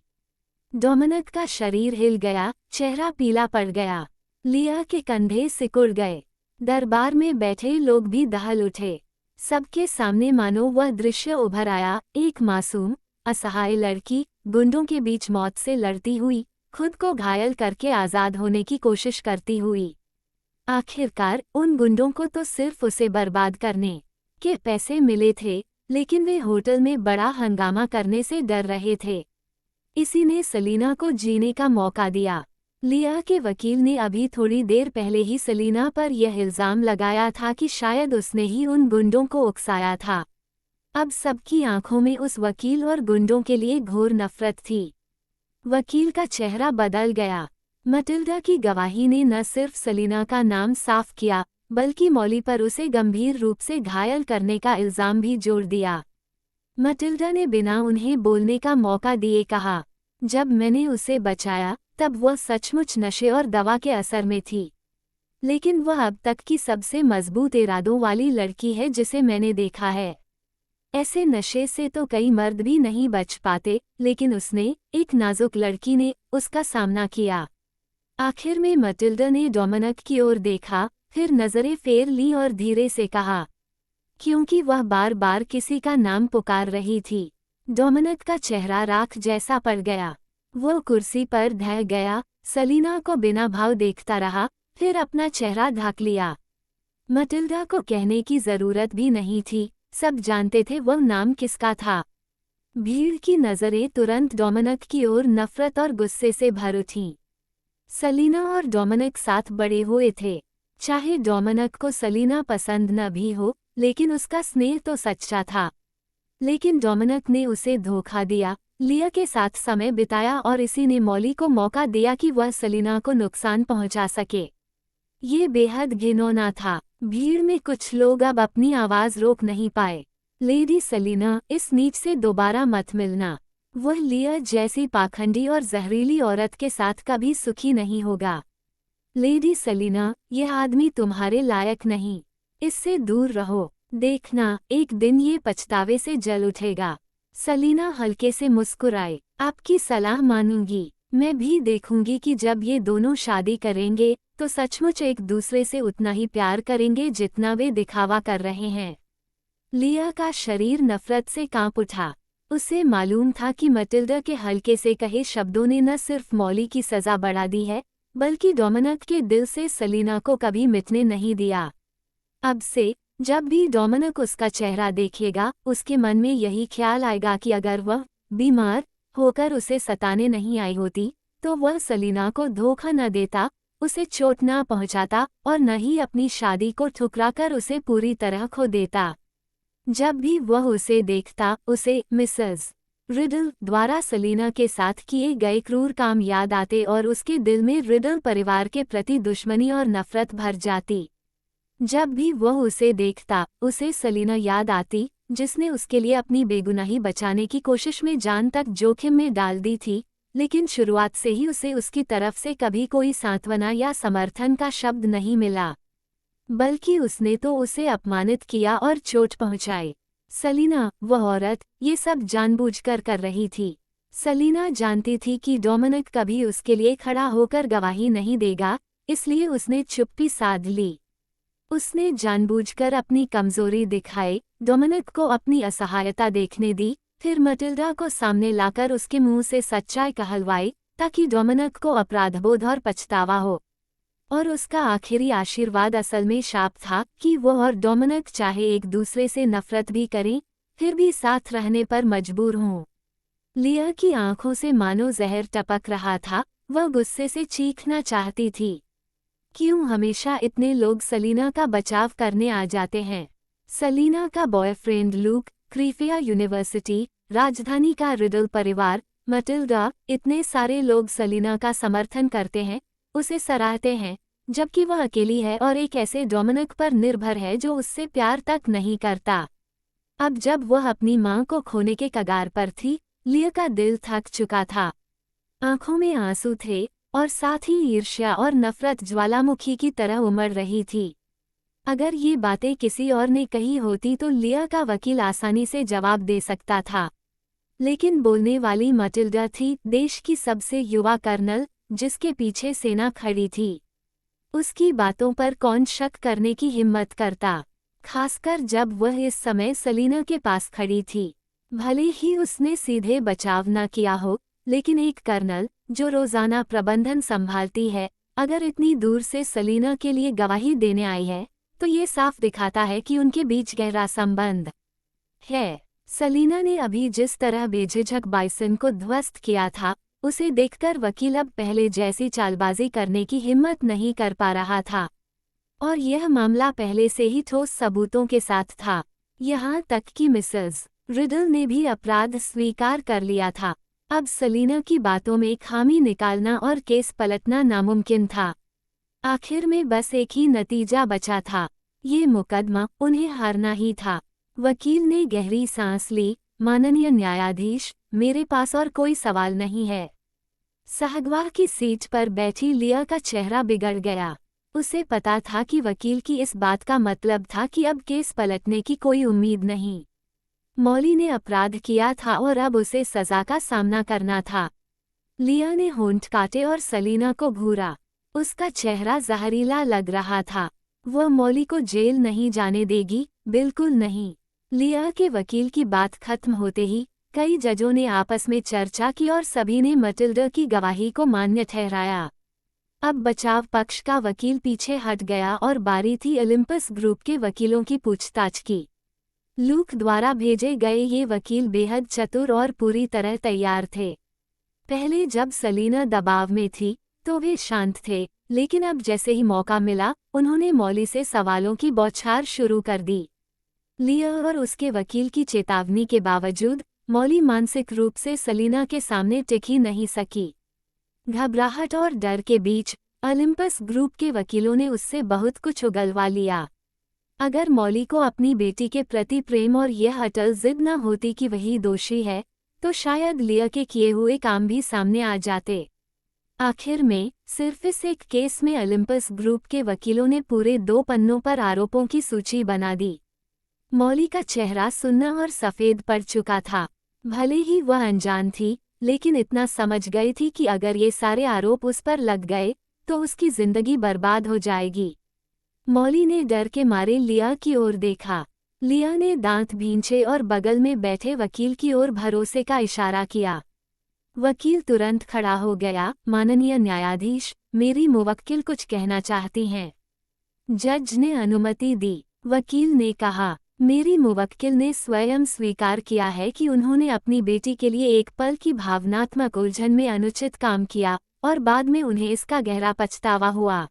डोमिनिक का शरीर हिल गया, चेहरा पीला पड़ गया। लिया के कंधे सिकुड़ गए। दरबार में बैठे लोग भी दहल उठे। सबके सामने मानो वह दृश्य उभर आया, एक मासूम, असहाय लड़की, गुंडों के बीच मौत से लड़ती हुई, खुद को घायल करके आज़ाद होने की कोशिश करती हुई। आखिरकार उन गुंडों को तो सिर्फ उसे बर्बाद करने के पैसे मिले थे, लेकिन वे होटल में बड़ा हंगामा करने से डर रहे थे। इसी ने सलीना को जीने का मौका दिया। लिया के वकील ने अभी थोड़ी देर पहले ही सलीना पर यह इल्ज़ाम लगाया था कि शायद उसने ही उन गुंडों को उकसाया था। अब सबकी आंखों में उस वकील और गुंडों के लिए घोर नफरत थी। वकील का चेहरा बदल गया। मटिल्डा की गवाही ने न सिर्फ सलीना का नाम साफ किया, बल्कि मौली पर उसे गंभीर रूप से घायल करने का इल्ज़ाम भी जोड़ दिया। मटिल्डा ने बिना उन्हें बोलने का मौका दिए कहा, जब मैंने उसे बचाया तब वह सचमुच नशे और दवा के असर में थी, लेकिन वह अब तक की सबसे मजबूत इरादों वाली लड़की है जिसे मैंने देखा है। ऐसे नशे से तो कई मर्द भी नहीं बच पाते, लेकिन उसने, एक नाजुक लड़की ने, उसका सामना किया। आखिर में मटिल्डा ने डोमिनिक की ओर देखा, फिर नजरें फेर ली और धीरे से कहा, क्योंकि वह बार बार किसी का नाम पुकार रही थी। डोमिनिक का चेहरा राख जैसा पड़ गया। वो कुर्सी पर ढह गया, सलीना को बिना भाव देखता रहा, फिर अपना चेहरा ढक लिया। मटिल्डा को कहने की जरूरत भी नहीं थी, सब जानते थे वह नाम किसका था। भीड़ की नजरें तुरंत डोमिनिक की ओर नफरत और गुस्से से भर उठीं। सलीना और डोमिनिक साथ बड़े हुए थे। चाहे डोमिनिक को सलीना पसंद न भी हो, लेकिन उसका स्नेह तो सच्चा था। लेकिन डोमिनिक ने उसे धोखा दिया, लिया के साथ समय बिताया और इसी ने मॉली को मौका दिया कि वह सलीना को नुकसान पहुंचा सके। ये बेहद घिनौना था। भीड़ में कुछ लोग अब अपनी आवाज रोक नहीं पाए। लेडी सलीना, इस नीच से दोबारा मत मिलना। वह लिया जैसी पाखंडी और जहरीली औरत के साथ कभी सुखी नहीं होगा। लेडी सलीना, यह आदमी तुम्हारे लायक नहीं, इससे दूर रहो। देखना, एक दिन ये पछतावे से जल उठेगा। सलीना हल्के से मुस्कुराए, आपकी सलाह मानूंगी। मैं भी देखूंगी कि जब ये दोनों शादी करेंगे तो सचमुच एक दूसरे से उतना ही प्यार करेंगे जितना वे दिखावा कर रहे हैं। लिया का शरीर नफरत से कांप उठा। उसे मालूम था कि मटिल्डा के हल्के से कहे शब्दों ने न सिर्फ मॉली की सजा बढ़ा दी है, बल्कि डोमिनिक के दिल से सलीना को कभी मिटने नहीं दिया। अब से जब भी डोमिनिक उसका चेहरा देखेगा, उसके मन में यही ख्याल आएगा कि अगर वह बीमार होकर उसे सताने नहीं आई होती, तो वह सलीना को धोखा न देता, उसे चोट न पहुंचाता और न ही अपनी शादी को ठुकराकर उसे पूरी तरह खो देता। जब भी वह उसे देखता, उसे मिसेस रिडल द्वारा सलीना के साथ किए गए क्रूर काम याद आते और उसके दिल में रिडल परिवार के प्रति दुश्मनी और नफरत भर जाती। जब भी वह उसे देखता, उसे सलीना याद आती, जिसने उसके लिए अपनी बेगुनाही बचाने की कोशिश में जान तक जोखिम में डाल दी थी, लेकिन शुरुआत से ही उसे उसकी तरफ से कभी कोई सांत्वना या समर्थन का शब्द नहीं मिला, बल्कि उसने तो उसे अपमानित किया और चोट पहुंचाई। सलीना, वह औरत, ये सब जानबूझकर कर रही थी। सलीना जानती थी कि डोमिनिक कभी उसके लिए खड़ा होकर गवाही नहीं देगा, इसलिए उसने चुप्पी साध ली। उसने जानबूझकर अपनी कमजोरी दिखाई, डोमिनिक को अपनी असहायता देखने दी, फिर मटिल्डा को सामने लाकर उसके मुंह से सच्चाई कहलवाई, ताकि डोमिनिक को अपराधबोध और पछतावा हो। और उसका आखिरी आशीर्वाद असल में शाप था कि वो और डोमिनिक चाहे एक दूसरे से नफरत भी करें, फिर भी साथ रहने पर मजबूर हों। लिया की आंखों से मानो जहर टपक रहा था, वह गुस्से से चीखना चाहती थी। क्यों हमेशा इतने लोग सलीना का बचाव करने आ जाते हैं? सलीना का बॉयफ्रेंड लूक, क्रीफिया यूनिवर्सिटी, राजधानी का रिडल परिवार, मटिल्डा, इतने सारे लोग सलीना का समर्थन करते हैं, उसे सराहते हैं, जबकि वह अकेली है और एक ऐसे डोमिनिक पर निर्भर है जो उससे प्यार तक नहीं करता। अब जब वह अपनी मां को खोने के कगार पर थी, लिया का दिल थक चुका था। आंखों में आंसू थे और साथ ही ईर्ष्या और नफरत ज्वालामुखी की तरह उमड़ रही थी। अगर ये बातें किसी और ने कही होती तो लिया का वकील आसानी से जवाब दे सकता था, लेकिन बोलने वाली मटिल्डा थी, देश की सबसे युवा कर्नल, जिसके पीछे सेना खड़ी थी। उसकी बातों पर कौन शक करने की हिम्मत करता, खासकर जब वह इस समय सलीना के पास खड़ी थी। भले ही उसने सीधे बचाव न किया हो, लेकिन एक कर्नल जो रोजाना प्रबंधन संभालती है, अगर इतनी दूर से सलीना के लिए गवाही देने आई है, तो ये साफ दिखाता है कि उनके बीच गहरा संबंध है। सलीना ने अभी जिस तरह बेझिझक बाइसन को ध्वस्त किया था, उसे देखकर वकील अब पहले जैसी चालबाजी करने की हिम्मत नहीं कर पा रहा था। और यह मामला पहले से ही ठोस सबूतों के साथ था। यहाँ तक कि मिसेस रिडल ने भी अपराध स्वीकार कर लिया था। अब सलीना की बातों में खामी निकालना और केस पलटना नामुमकिन था। आखिर में बस एक ही नतीजा बचा था, ये मुकदमा उन्हें हारना ही था। वकील ने गहरी सांस ली। माननीय न्यायाधीश, मेरे पास और कोई सवाल नहीं है। सहगवाह की सीट पर बैठी लिया का चेहरा बिगड़ गया। उसे पता था कि वकील की इस बात का मतलब था कि अब केस पलटने की कोई उम्मीद नहीं। मौली ने अपराध किया था और अब उसे सजा का सामना करना था। लिया ने होंठ काटे और सलीना को घूरा। उसका चेहरा जहरीला लग रहा था। वह मौली को जेल नहीं जाने देगी, बिल्कुल नहीं। लिया के वकील की बात खत्म होते ही कई जजों ने आपस में चर्चा की और सभी ने मटिल्डा की गवाही को मान्य ठहराया। अब बचाव पक्ष का वकील पीछे हट गया और बारी थी ओलिम्पस ग्रुप के वकीलों की पूछताछ की। लूक द्वारा भेजे गए ये वकील बेहद चतुर और पूरी तरह तैयार थे। पहले जब सलीना दबाव में थी तो वे शांत थे, लेकिन अब जैसे ही मौका मिला उन्होंने मौली से सवालों की बौछार शुरू कर दी। लिया और उसके वकील की चेतावनी के बावजूद मौली मानसिक रूप से सलीना के सामने टिक ही नहीं सकी। घबराहट और डर के बीच ओलिम्पस ग्रुप के वकीलों ने उससे बहुत कुछ उगलवा लिया। अगर मौली को अपनी बेटी के प्रति प्रेम और यह अटल जिद न होती कि वही दोषी है, तो शायद लिया के किए हुए काम भी सामने आ जाते। आखिर में सिर्फ इस एक केस में ओलिम्पस ग्रुप के वकीलों ने पूरे 2 पन्नों पर आरोपों की सूची बना दी। मौली का चेहरा सुन्ना और सफ़ेद पड़ चुका था। भले ही वह अनजान थी, लेकिन इतना समझ गई थी कि अगर ये सारे आरोप उस पर लग गए तो उसकी जिंदगी बर्बाद हो जाएगी। मौली ने डर के मारे लिया की ओर देखा। लिया ने दांत भींचे और बगल में बैठे वकील की ओर भरोसे का इशारा किया। वकील तुरंत खड़ा हो गया। माननीय न्यायाधीश, मेरी मुवक्किल कुछ कहना चाहती हैं। जज ने अनुमति दी। वकील ने कहा, मेरी मुवक्किल ने स्वयं स्वीकार किया है कि उन्होंने अपनी बेटी के लिए एक पल की भावनात्मक उलझन में अनुचित काम किया और बाद में उन्हें इसका गहरा पछतावा हुआ।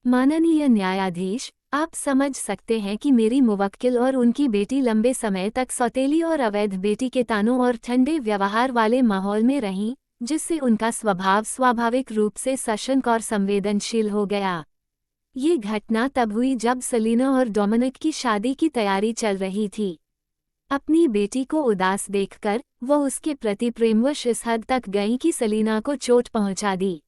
माननीय न्यायाधीश, आप समझ सकते हैं कि मेरी मुवक्किल और उनकी बेटी लंबे समय तक सौतेली और अवैध बेटी के तानों और ठंडे व्यवहार वाले माहौल में रहीं, जिससे उनका स्वभाव स्वाभाविक रूप से सशंक और संवेदनशील हो गया। ये घटना तब हुई जब सलीना और डोमिनिक की शादी की तैयारी चल रही थी। अपनी बेटी को उदास देखकर वह उसके प्रति प्रेमवश इस हद तक गईं कि सलीना को चोट पहुंचा दी।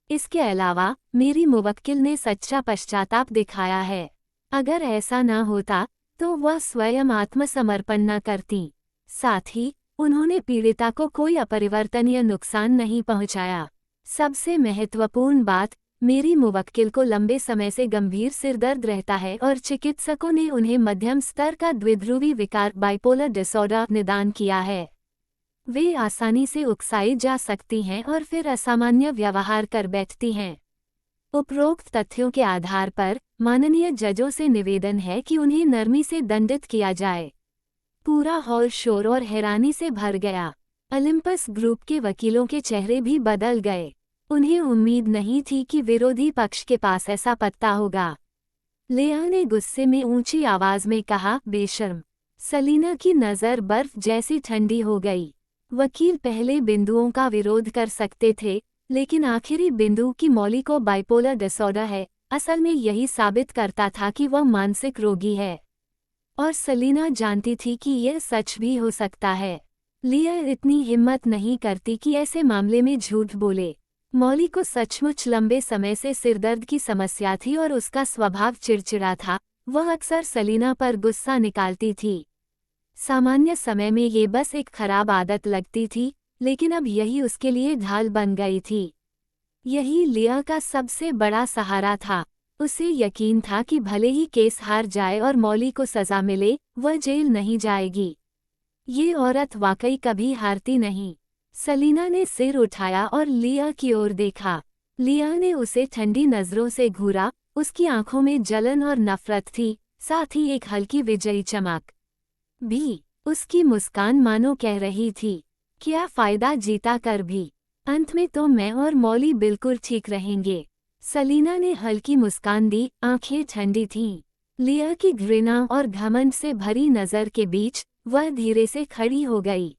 इसके अलावा मेरी मुवक्किल ने सच्चा पश्चाताप दिखाया है। अगर ऐसा न होता तो वह स्वयं आत्मसमर्पण न करती। साथ ही उन्होंने पीड़िता को कोई अपरिवर्तनीय नुकसान नहीं पहुंचाया। सबसे महत्वपूर्ण बात, मेरी मुवक्किल को लंबे समय से गंभीर सिरदर्द रहता है और चिकित्सकों ने उन्हें मध्यम स्तर का द्विध्रुवी विकार बाइपोलर डिसऑर्डर निदान किया है। वे आसानी से उकसाई जा सकती हैं और फिर असामान्य व्यवहार कर बैठती हैं। उपरोक्त तथ्यों के आधार पर माननीय जजों से निवेदन है कि उन्हें नरमी से दंडित किया जाए। पूरा हॉल शोर और हैरानी से भर गया। ओलिम्पस ग्रुप के वकीलों के चेहरे भी बदल गए। उन्हें उम्मीद नहीं थी कि विरोधी पक्ष के पास ऐसा पत्ता होगा। लिया ने गुस्से में ऊंची आवाज में कहा, बेशर्म। सलीना की नज़र बर्फ जैसी ठंडी हो गई। वकील पहले बिंदुओं का विरोध कर सकते थे, लेकिन आखिरी बिंदु की मौली को बाइपोलर डिसऑर्डर है असल में यही साबित करता था कि वह मानसिक रोगी है। और सलीना जानती थी कि यह सच भी हो सकता है। लिया इतनी हिम्मत नहीं करती कि ऐसे मामले में झूठ बोले। मौली को सचमुच लंबे समय से सिरदर्द की समस्या थी और उसका स्वभाव चिड़चिड़ा था। वह अक्सर सलीना पर गुस्सा निकालती थी। सामान्य समय में ये बस एक खराब आदत लगती थी, लेकिन अब यही उसके लिए ढाल बन गई थी। यही लिया का सबसे बड़ा सहारा था। उसे यकीन था कि भले ही केस हार जाए और मौली को सजा मिले, वह जेल नहीं जाएगी। ये औरत वाकई कभी हारती नहीं। सलीना ने सिर उठाया और लिया की ओर देखा। लिया ने उसे ठंडी नजरों से घूरा। उसकी आंखों में जलन और नफरत थी, साथ ही एक हल्की विजयी चमक भी। उसकी मुस्कान मानो कह रही थी, क्या फायदा जीता कर भी, अंत में तो मैं और मौली बिल्कुल ठीक रहेंगे। सलीना ने हल्की मुस्कान दी, आंखें ठंडी थीं। लिया की घृणा और घमंड से भरी नज़र के बीच वह धीरे से खड़ी हो गई।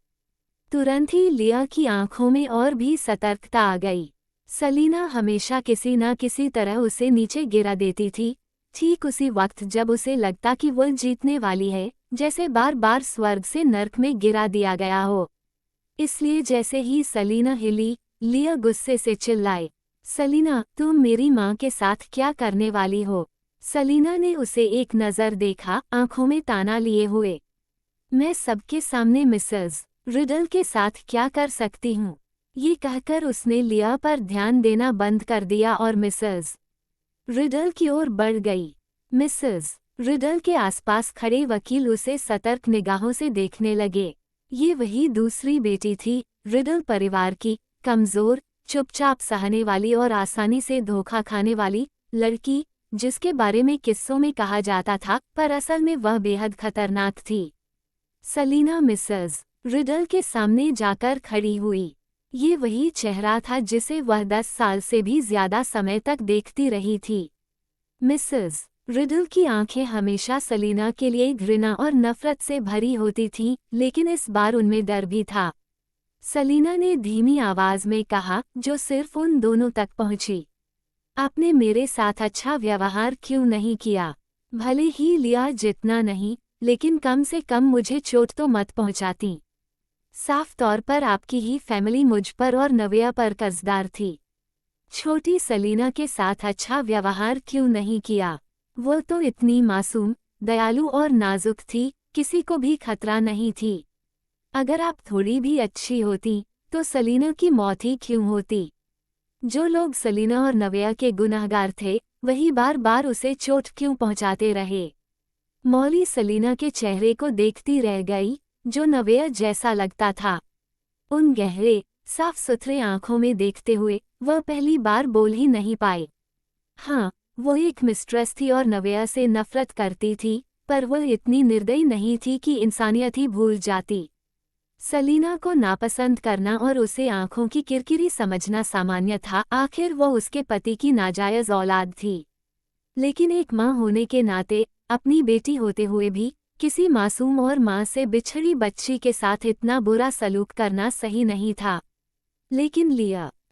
तुरंत ही लिया की आंखों में और भी सतर्कता आ गई। सलीना हमेशा किसी न किसी तरह उसे नीचे गिरा देती थी, ठीक उसी वक्त जब उसे लगता कि वह जीतने वाली है, जैसे बार बार स्वर्ग से नर्क में गिरा दिया गया हो। इसलिए जैसे ही सलीना हिली, लिया गुस्से से चिल्लाए, सलीना, तुम मेरी माँ के साथ क्या करने वाली हो? सलीना ने उसे एक नज़र देखा, आंखों में ताना लिए हुए। मैं सबके सामने मिसेस रिडल के साथ क्या कर सकती हूँ? ये कहकर उसने लिया पर ध्यान देना बंद कर दिया और मिसेस रिडल की ओर बढ़ गई। मिसेस रिडल के आसपास खड़े वकील उसे सतर्क निगाहों से देखने लगे। ये वही दूसरी बेटी थी, रिडल परिवार की, कमजोर, चुपचाप सहने वाली और आसानी से धोखा खाने वाली लड़की, जिसके बारे में किस्सों में कहा जाता था, पर असल में वह बेहद खतरनाक थी। सलीना मिसेस रिडल के सामने जाकर खड़ी हुई। ये वही चेहरा था जिसे वह 10 साल से भी ज्यादा समय तक देखती रही थी। मिसेस रिडल की आंखें हमेशा सलीना के लिए घृणा और नफरत से भरी होती थीं, लेकिन इस बार उनमें डर भी था। सलीना ने धीमी आवाज में कहा, जो सिर्फ उन दोनों तक पहुंची। आपने मेरे साथ अच्छा व्यवहार क्यों नहीं किया? भले ही लिया जितना नहीं, लेकिन कम से कम मुझे चोट तो मत पहुंचाती। साफ तौर पर आपकी ही फैमिली मुझ पर और नव्या पर कर्जदार थी। छोटी सलीना के साथ अच्छा व्यवहार क्यों नहीं किया? वो तो इतनी मासूम, दयालु और नाजुक थी, किसी को भी खतरा नहीं थी। अगर आप थोड़ी भी अच्छी होती, तो सलीना की मौत ही क्यों होती? जो लोग सलीना और नव्या के गुनहगार थे, वही बार बार उसे चोट क्यों पहुंचाते रहे? मौली सलीना के चेहरे को देखती रह गई, जो नव्या जैसा लगता था। उन गहरे, साफ सुथरे आंखों में देखते हुए वह पहली बार बोल ही नहीं पाई। हाँ, वो एक मिस्ट्रेस थी और नव्या से नफरत करती थी, पर वह इतनी निर्दयी नहीं थी कि इंसानियत ही भूल जाती। सलीना को नापसंद करना और उसे आंखों की किरकिरी समझना सामान्य था, आखिर वो उसके पति की नाजायज औलाद थी। लेकिन एक माँ होने के नाते, अपनी बेटी होते हुए भी, किसी मासूम और माँ से बिछड़ी बच्ची के साथ इतना बुरा सलूक करना सही नहीं था। लेकिन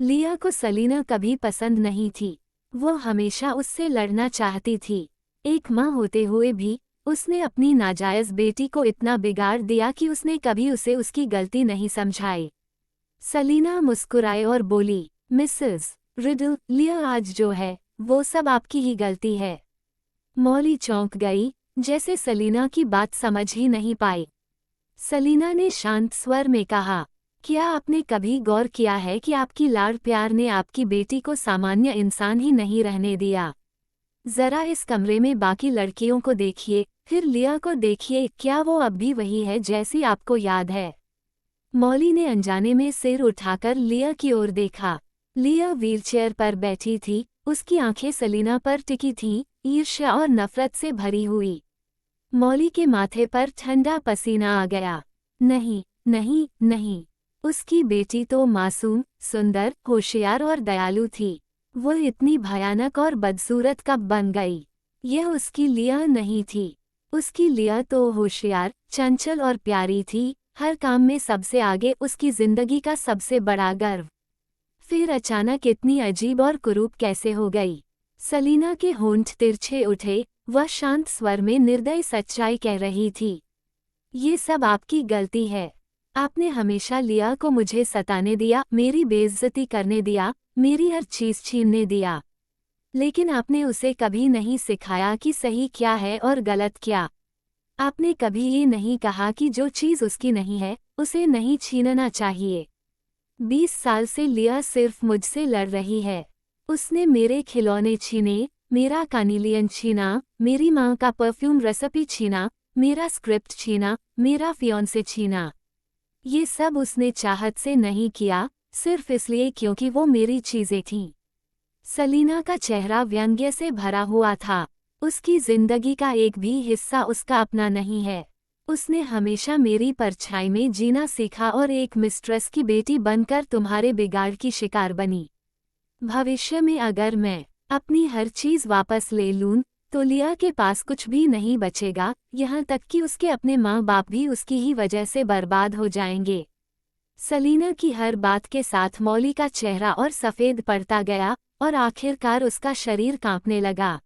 लिया को सलीना कभी पसंद नहीं थी। वो हमेशा उससे लड़ना चाहती थी। एक माँ होते हुए भी, उसने अपनी नाजायज बेटी को इतना बिगाड़ दिया कि उसने कभी उसे उसकी गलती नहीं समझाई। सलीना मुस्कुराए और बोली, मिसेस रिडल, लिया आज जो है, वो सब आपकी ही गलती है। मौली चौंक गई, जैसे सलीना की बात समझ ही नहीं पाई। सलीना ने शांत स्वर में कहा, क्या आपने कभी गौर किया है कि आपकी लाड़ प्यार ने आपकी बेटी को सामान्य इंसान ही नहीं रहने दिया? जरा इस कमरे में बाकी लड़कियों को देखिए, फिर लिया को देखिए, क्या वो अब भी वही है जैसी आपको याद है? मौली ने अनजाने में सिर उठाकर लिया की ओर देखा। लिया व्हीलचेयर पर बैठी थी, उसकी आंखें सलीना पर टिकी थीं, ईर्ष्या और नफरत से भरी हुई। मौली के माथे पर ठंडा पसीना आ गया। नहीं, नहीं, नहीं। उसकी बेटी तो मासूम, सुंदर, होशियार और दयालु थी। वो इतनी भयानक और बदसूरत कब बन गई? यह उसकी लिया नहीं थी। उसकी लिया तो होशियार, चंचल और प्यारी थी, हर काम में सबसे आगे, उसकी जिंदगी का सबसे बड़ा गर्व। फिर अचानक इतनी अजीब और कुरूप कैसे हो गई? सलीना के होंठ तिरछे उठे, वह शांत स्वर में निर्दयी सच्चाई कह रही थी। ये सब आपकी गलती है। आपने हमेशा लिया को मुझे सताने दिया, मेरी बेइज्जती करने दिया, मेरी हर चीज छीनने दिया। लेकिन आपने उसे कभी नहीं सिखाया कि सही क्या है और गलत क्या। आपने कभी ये नहीं कहा कि जो चीज उसकी नहीं है, उसे नहीं छीनना चाहिए। 20 साल से लिया सिर्फ मुझसे लड़ रही है। उसने मेरे खिलौने छीने, मेरा कार्निलियन छीना, मेरी माँ का परफ्यूम रेसिपी छीना, मेरा स्क्रिप्ट छीना, मेरा फियांसे छीना। ये सब उसने चाहत से नहीं किया, सिर्फ इसलिए क्योंकि वो मेरी चीजें थीं। सलीना का चेहरा व्यंग्य से भरा हुआ था। उसकी जिंदगी का एक भी हिस्सा उसका अपना नहीं है। उसने हमेशा मेरी परछाई में जीना सीखा और एक मिस्ट्रेस की बेटी बनकर तुम्हारे बिगाड़ की शिकार बनी। भविष्य में अगर मैं अपनी हर चीज वापस ले लूं, तो लिया के पास कुछ भी नहीं बचेगा, यहाँ तक कि उसके अपने माँ बाप भी उसकी ही वजह से बर्बाद हो जाएंगे। सलीना की हर बात के साथ मौली का चेहरा और सफ़ेद पड़ता गया और आखिरकार उसका शरीर कांपने लगा।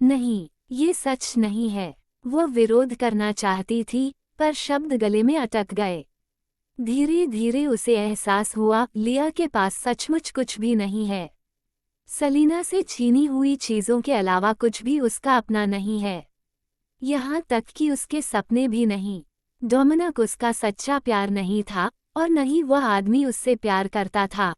नहीं, ये सच नहीं है। वो विरोध करना चाहती थी, पर शब्द गले में अटक गए। धीरे धीरे उसे एहसास हुआ लिया के पास सचमुच कुछ भी नहीं है। सलीना से छीनी हुई चीज़ों के अलावा कुछ भी उसका अपना नहीं है, यहाँ तक कि उसके सपने भी नहीं। डोमिनिक उसका सच्चा प्यार नहीं था और न ही वह आदमी उससे प्यार करता था।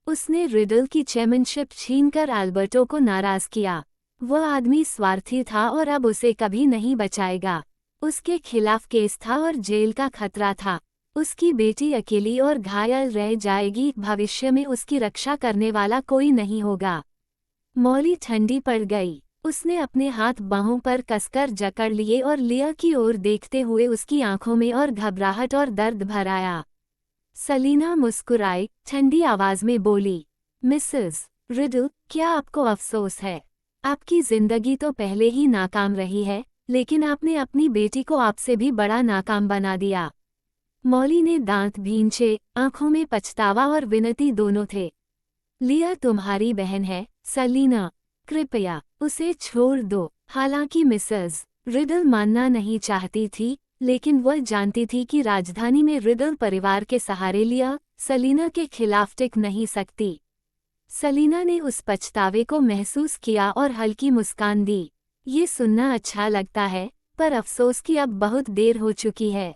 उसने रिडल की चेयरमैनशिप छीनकर अल्बर्टो को नाराज किया। वह आदमी स्वार्थी था और अब उसे कभी नहीं बचाएगा। उसके खिलाफ केस था और जेल का खतरा था। उसकी बेटी अकेली और घायल रह जाएगी, भविष्य में उसकी रक्षा करने वाला कोई नहीं होगा। मौली ठंडी पड़ गई। उसने अपने हाथ बाहों पर कसकर जकड़ लिए और लिया की ओर देखते हुए उसकी आंखों में और घबराहट और दर्द भर आया। सलीना मुस्कुराई, ठंडी आवाज में बोली, मिसेस रिडल, क्या आपको अफसोस है? आपकी जिंदगी तो पहले ही नाकाम रही है, लेकिन आपने अपनी बेटी को आपसे भी बड़ा नाकाम बना दिया। मौली ने दांत भींचे, आंखों में पछतावा और विनती दोनों थे। लिया तुम्हारी बहन है, सलीना, कृपया उसे छोड़ दो। हालांकि मिसेस रिडल मानना नहीं चाहती थी, लेकिन वह जानती थी कि राजधानी में रिडल परिवार के सहारे लिया सलीना के खिलाफ टिक नहीं सकती। सलीना ने उस पछतावे को महसूस किया और हल्की मुस्कान दी। ये सुनना अच्छा लगता है, पर अफसोस कि अब बहुत देर हो चुकी है।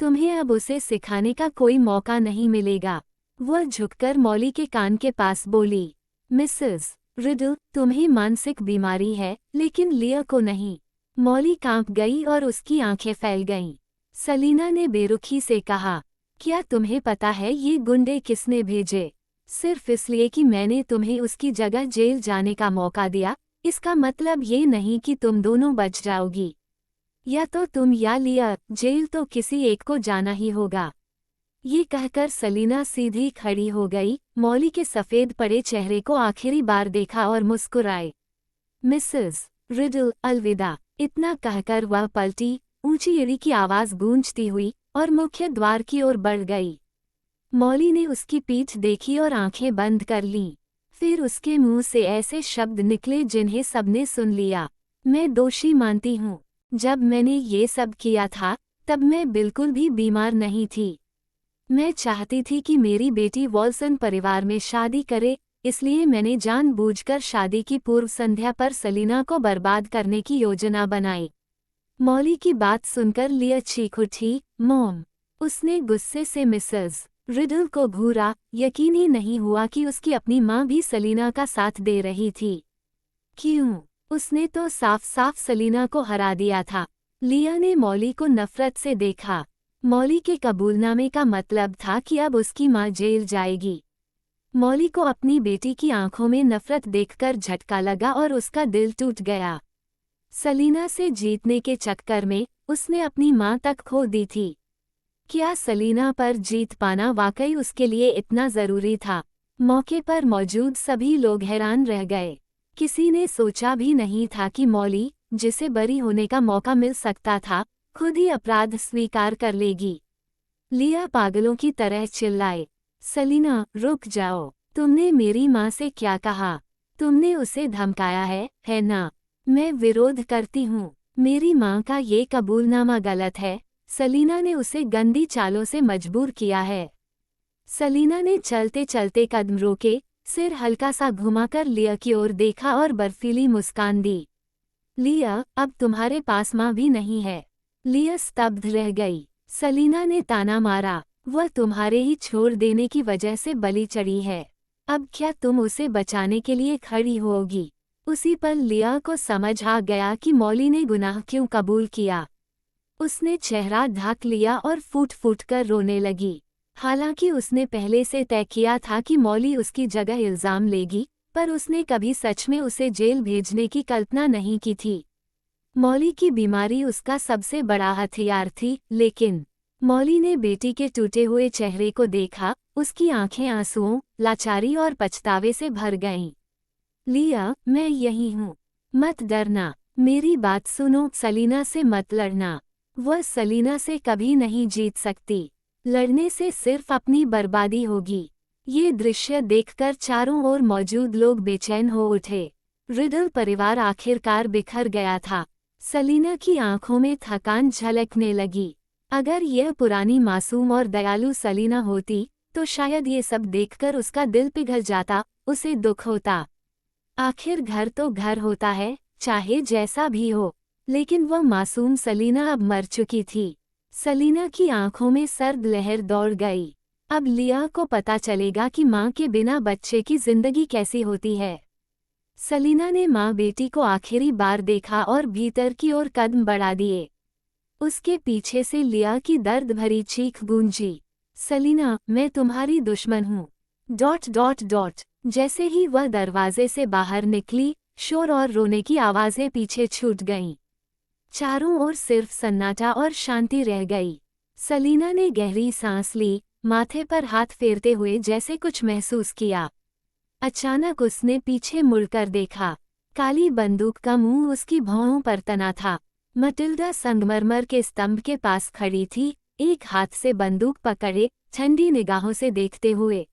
तुम्हें अब उसे सिखाने का कोई मौका नहीं मिलेगा। वह झुककर मौली के कान के पास बोली, मिसेस रिडल, तुम्हें मानसिक बीमारी है, लेकिन लिया को नहीं। मौली कांप गई और उसकी आंखें फैल गईं। सलीना ने बेरुखी से कहा, क्या तुम्हें पता है ये गुंडे किसने भेजे? सिर्फ इसलिए कि मैंने तुम्हें उसकी जगह जेल जाने का मौका दिया, इसका मतलब ये नहीं कि तुम दोनों बच जाओगी। या तो तुम या लिया, जेल तो किसी एक को जाना ही होगा। ये कहकर सलीना सीधी खड़ी हो गई, मौली के सफ़ेद पड़े चेहरे को आखिरी बार देखा और मुस्कुराए। मिसेस रिडल, अलविदा। इतना कहकर वह पलटी, ऊंची एड़ी की आवाज़ गूंजती हुई और मुख्य द्वार की ओर बढ़ गई। मौली ने उसकी पीठ देखी और आंखें बंद कर लीं। फिर उसके मुंह से ऐसे शब्द निकले जिन्हें सबने सुन लिया, मैं दोषी मानती हूँ। जब मैंने ये सब किया था, तब मैं बिल्कुल भी बीमार नहीं थी। मैं चाहती थी कि मेरी बेटी वॉल्सन परिवार में शादी करे, इसलिए मैंने जानबूझकर शादी की पूर्व संध्या पर सलीना को बर्बाद करने की योजना बनाई। मौली की बात सुनकर लिया चीख उठी, मॉम। उसने गुस्से से मिसेस रिडल को घूरा। यकीन ही नहीं हुआ कि उसकी अपनी माँ भी सलीना का साथ दे रही थी। क्यों? उसने तो साफ साफ सलीना को हरा दिया था। लिया ने मौली को नफरत से देखा। मौली के कबूलनामे का मतलब था कि अब उसकी माँ जेल जाएगी। मौली को अपनी बेटी की आंखों में नफरत देखकर झटका लगा और उसका दिल टूट गया। सलीना से जीतने के चक्कर में उसने अपनी माँ तक खो दी थी। क्या सलीना पर जीत पाना वाकई उसके लिए इतना जरूरी था? मौके पर मौजूद सभी लोग हैरान रह गए। किसी ने सोचा भी नहीं था कि मौली, जिसे बरी होने का मौका मिल सकता था, खुद ही अपराध स्वीकार कर लेगी। लिया पागलों की तरह चिल्लाए, सलीना, रुक जाओ। तुमने मेरी माँ से क्या कहा? तुमने उसे धमकाया है ना? मैं विरोध करती हूँ। मेरी माँ का ये कबूलनामा गलत है। सलीना ने उसे गंदी चालों से मजबूर किया है। सलीना ने चलते चलते कदम रोके, सिर हल्का सा घुमाकर लिया की ओर देखा और बर्फीली मुस्कान दी। लिया, अब तुम्हारे पास माँ भी नहीं है। लिया स्तब्ध रह गई। सलीना ने ताना मारा, वह तुम्हारे ही छोड़ देने की वजह से बलि चढ़ी है। अब क्या तुम उसे बचाने के लिए खड़ी होगी? उसी पल लिया को समझ आ गया कि मौली ने गुनाह क्यों कबूल किया। उसने चेहरा ढक लिया और फूट फूट कर रोने लगी। हालांकि उसने पहले से तय किया था कि मौली उसकी जगह इल्ज़ाम लेगी, पर उसने कभी सच में उसे जेल भेजने की कल्पना नहीं की थी। मौली की बीमारी उसका सबसे बड़ा हथियार थी, लेकिन मौली ने बेटी के टूटे हुए चेहरे को देखा, उसकी आंखें आंसुओं, लाचारी और पछतावे से भर गईं। लिया, मैं यही हूँ। मत डरना, मेरी बात सुनो। सलीना से मत लड़ना। वह सलीना से कभी नहीं जीत सकती। लड़ने से सिर्फ अपनी बर्बादी होगी। ये दृश्य देखकर चारों ओर मौजूद लोग बेचैन हो उठे। रिडल परिवार आखिरकार बिखर गया था। सलीना की आंखों में थकान झलकने लगी। अगर यह पुरानी मासूम और दयालु सलीना होती तो शायद ये सब देखकर उसका दिल पिघल जाता, उसे दुख होता। आखिर घर तो घर होता है, चाहे जैसा भी हो। लेकिन वह मासूम सलीना अब मर चुकी थी। सलीना की आंखों में सर्द लहर दौड़ गई। अब लिया को पता चलेगा कि माँ के बिना बच्चे की जिंदगी कैसी होती है। सलीना ने माँ बेटी को आखिरी बार देखा और भीतर की ओर कदम बढ़ा दिए। उसके पीछे से लिया की दर्द भरी चीख गूंजी, सलीना, मैं तुम्हारी दुश्मन हूँ। ... जैसे ही वह दरवाजे से बाहर निकली, शोर और रोने की आवाजें पीछे छूट गईं। चारों ओर सिर्फ सन्नाटा और शांति रह गई। सलीना ने गहरी सांस ली, माथे पर हाथ फेरते हुए जैसे कुछ महसूस किया। अचानक उसने पीछे मुड़कर देखा। काली बंदूक का मुंह उसकी भौहों पर तना था। मटिल्डा संगमरमर के स्तंभ के पास खड़ी थी, एक हाथ से बंदूक पकड़े, ठंडी निगाहों से देखते हुए।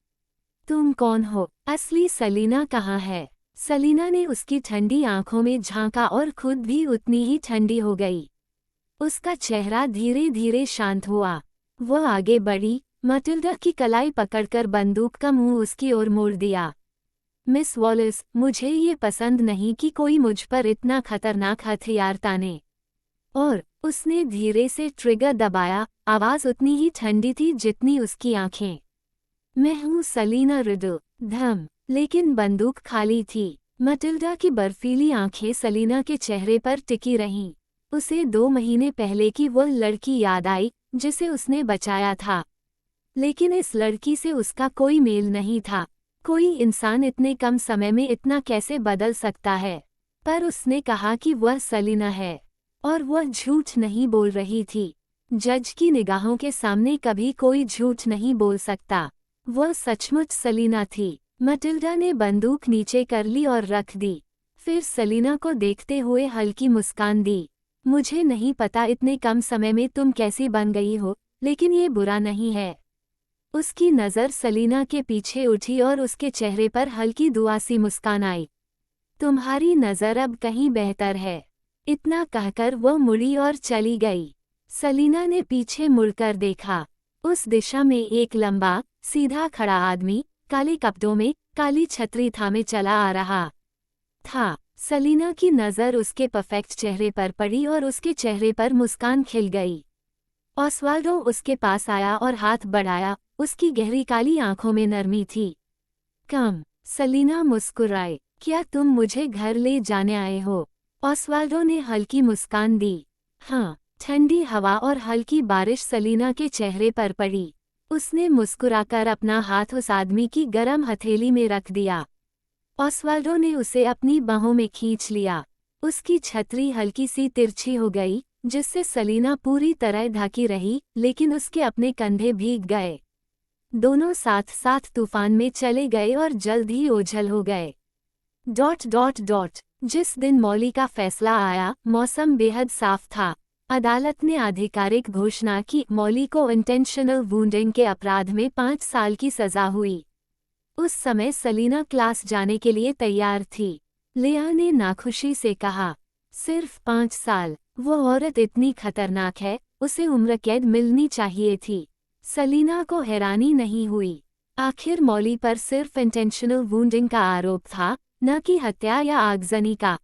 तुम कौन हो? असली सलीना कहाँ है? सलीना ने उसकी ठंडी आंखों में झांका और खुद भी उतनी ही ठंडी हो गई। उसका चेहरा धीरे धीरे शांत हुआ। वह आगे बढ़ी, मटिल्डा की कलाई पकड़कर बंदूक का मुंह उसकी ओर मोड़ दिया। मिस वॉलिस, मुझे ये पसंद नहीं कि कोई मुझ पर इतना खतरनाक हथियार ताने। और उसने धीरे से ट्रिगर दबाया, आवाज उतनी ही ठंडी थी जितनी उसकी आंखें। मैं हूँ सलीना रिडल। धम। लेकिन बंदूक खाली थी। मटिल्डा की बर्फीली आंखें सलीना के चेहरे पर टिकी रहीं। उसे 2 महीने पहले की वह लड़की याद आई जिसे उसने बचाया था। लेकिन इस लड़की से उसका कोई मेल नहीं था। कोई इंसान इतने कम समय में इतना कैसे बदल सकता है? पर उसने कहा कि वह सलीना है। और वह झूठ नहीं बोल रही थी। जज की निगाहों के सामने कभी कोई झूठ नहीं बोल सकता। वह सचमुच सलीना थी। मटिल्डा ने बंदूक नीचे कर ली और रख दी। फिर सलीना को देखते हुए हल्की मुस्कान दी। मुझे नहीं पता इतने कम समय में तुम कैसी बन गई हो, लेकिन ये बुरा नहीं है। उसकी नज़र सलीना के पीछे उठी और उसके चेहरे पर हल्की दुआसी मुस्कान आई। तुम्हारी नज़र अब कहीं बेहतर है। इतना कहकर वह मुड़ी और चली गई। सलीना ने पीछे मुड़कर देखा। उस दिशा में एक लंबा, सीधा खड़ा आदमी, काले कपड़ों में, काली छतरी थामे चला आ रहा था। सलीना की नज़र उसके परफेक्ट चेहरे पर पड़ी और उसके चेहरे पर मुस्कान खिल गई। ऑस्वाल्डो उसके पास आया और हाथ बढ़ाया, उसकी गहरी काली आंखों में नरमी थी। कम। सलीना मुस्कुराए। क्या तुम मुझे घर ले जाने आए हो? ऑस्वाल्डो ने हल्की मुस्कान दी। हाँ। ठंडी हवा और हल्की बारिश सलीना के चेहरे पर पड़ी। उसने मुस्कुराकर अपना हाथ उस आदमी की गरम हथेली में रख दिया। ऑस्वाल्डो ने उसे अपनी बाहों में खींच लिया। उसकी छतरी हल्की सी तिरछी हो गई, जिससे सलीना पूरी तरह ढकी रही, लेकिन उसके अपने कंधे भीग गए। दोनों साथ साथ तूफान में चले गए और जल्द ही ओझल हो गए। ... जिस दिन मौली का फैसला आया, मौसम बेहद साफ था। अदालत ने आधिकारिक घोषणा की, मौली को इंटेंशनल वुंडिंग के अपराध में 5 साल की सजा हुई। उस समय सलीना क्लास जाने के लिए तैयार थी। लिया ने नाखुशी से कहा, सिर्फ 5 साल? वो औरत इतनी खतरनाक है, उसे उम्र कैद मिलनी चाहिए थी। सलीना को हैरानी नहीं हुई। आखिर मौली पर सिर्फ इंटेंशनल वुंडिंग का आरोप था, न कि हत्या या आगजनी का।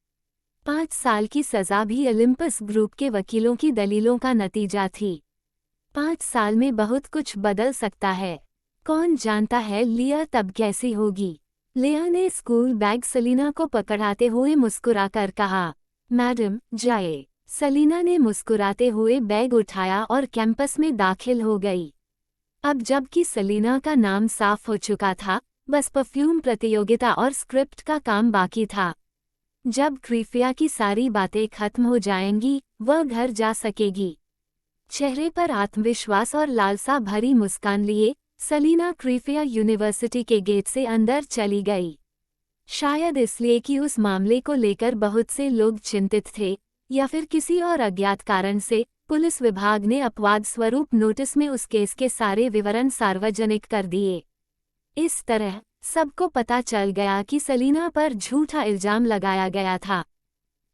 5 साल की सजा भी ओलिम्पस ग्रुप के वकीलों की दलीलों का नतीजा थी। 5 साल में बहुत कुछ बदल सकता है। कौन जानता है लिया तब कैसी होगी। लिया ने स्कूल बैग सलीना को पकड़ाते हुए मुस्कुराकर कहा, मैडम, जाए। सलीना ने मुस्कुराते हुए बैग उठाया और कैंपस में दाखिल हो गई। अब जबकि सलीना का नाम साफ हो चुका था, बस परफ्यूम प्रतियोगिता और स्क्रिप्ट का काम बाकी था। जब क्रीफिया की सारी बातें खत्म हो जाएंगी, वह घर जा सकेगी। चेहरे पर आत्मविश्वास और लालसा भरी मुस्कान लिए सलीना क्रीफिया यूनिवर्सिटी के गेट से अंदर चली गई। शायद इसलिए कि उस मामले को लेकर बहुत से लोग चिंतित थे, या फिर किसी और अज्ञात कारण से पुलिस विभाग ने अपवाद स्वरूप नोटिस में उस केस के सारे विवरण सार्वजनिक कर दिए। इस तरह सबको पता चल गया कि सलीना पर झूठा इल्जाम लगाया गया था।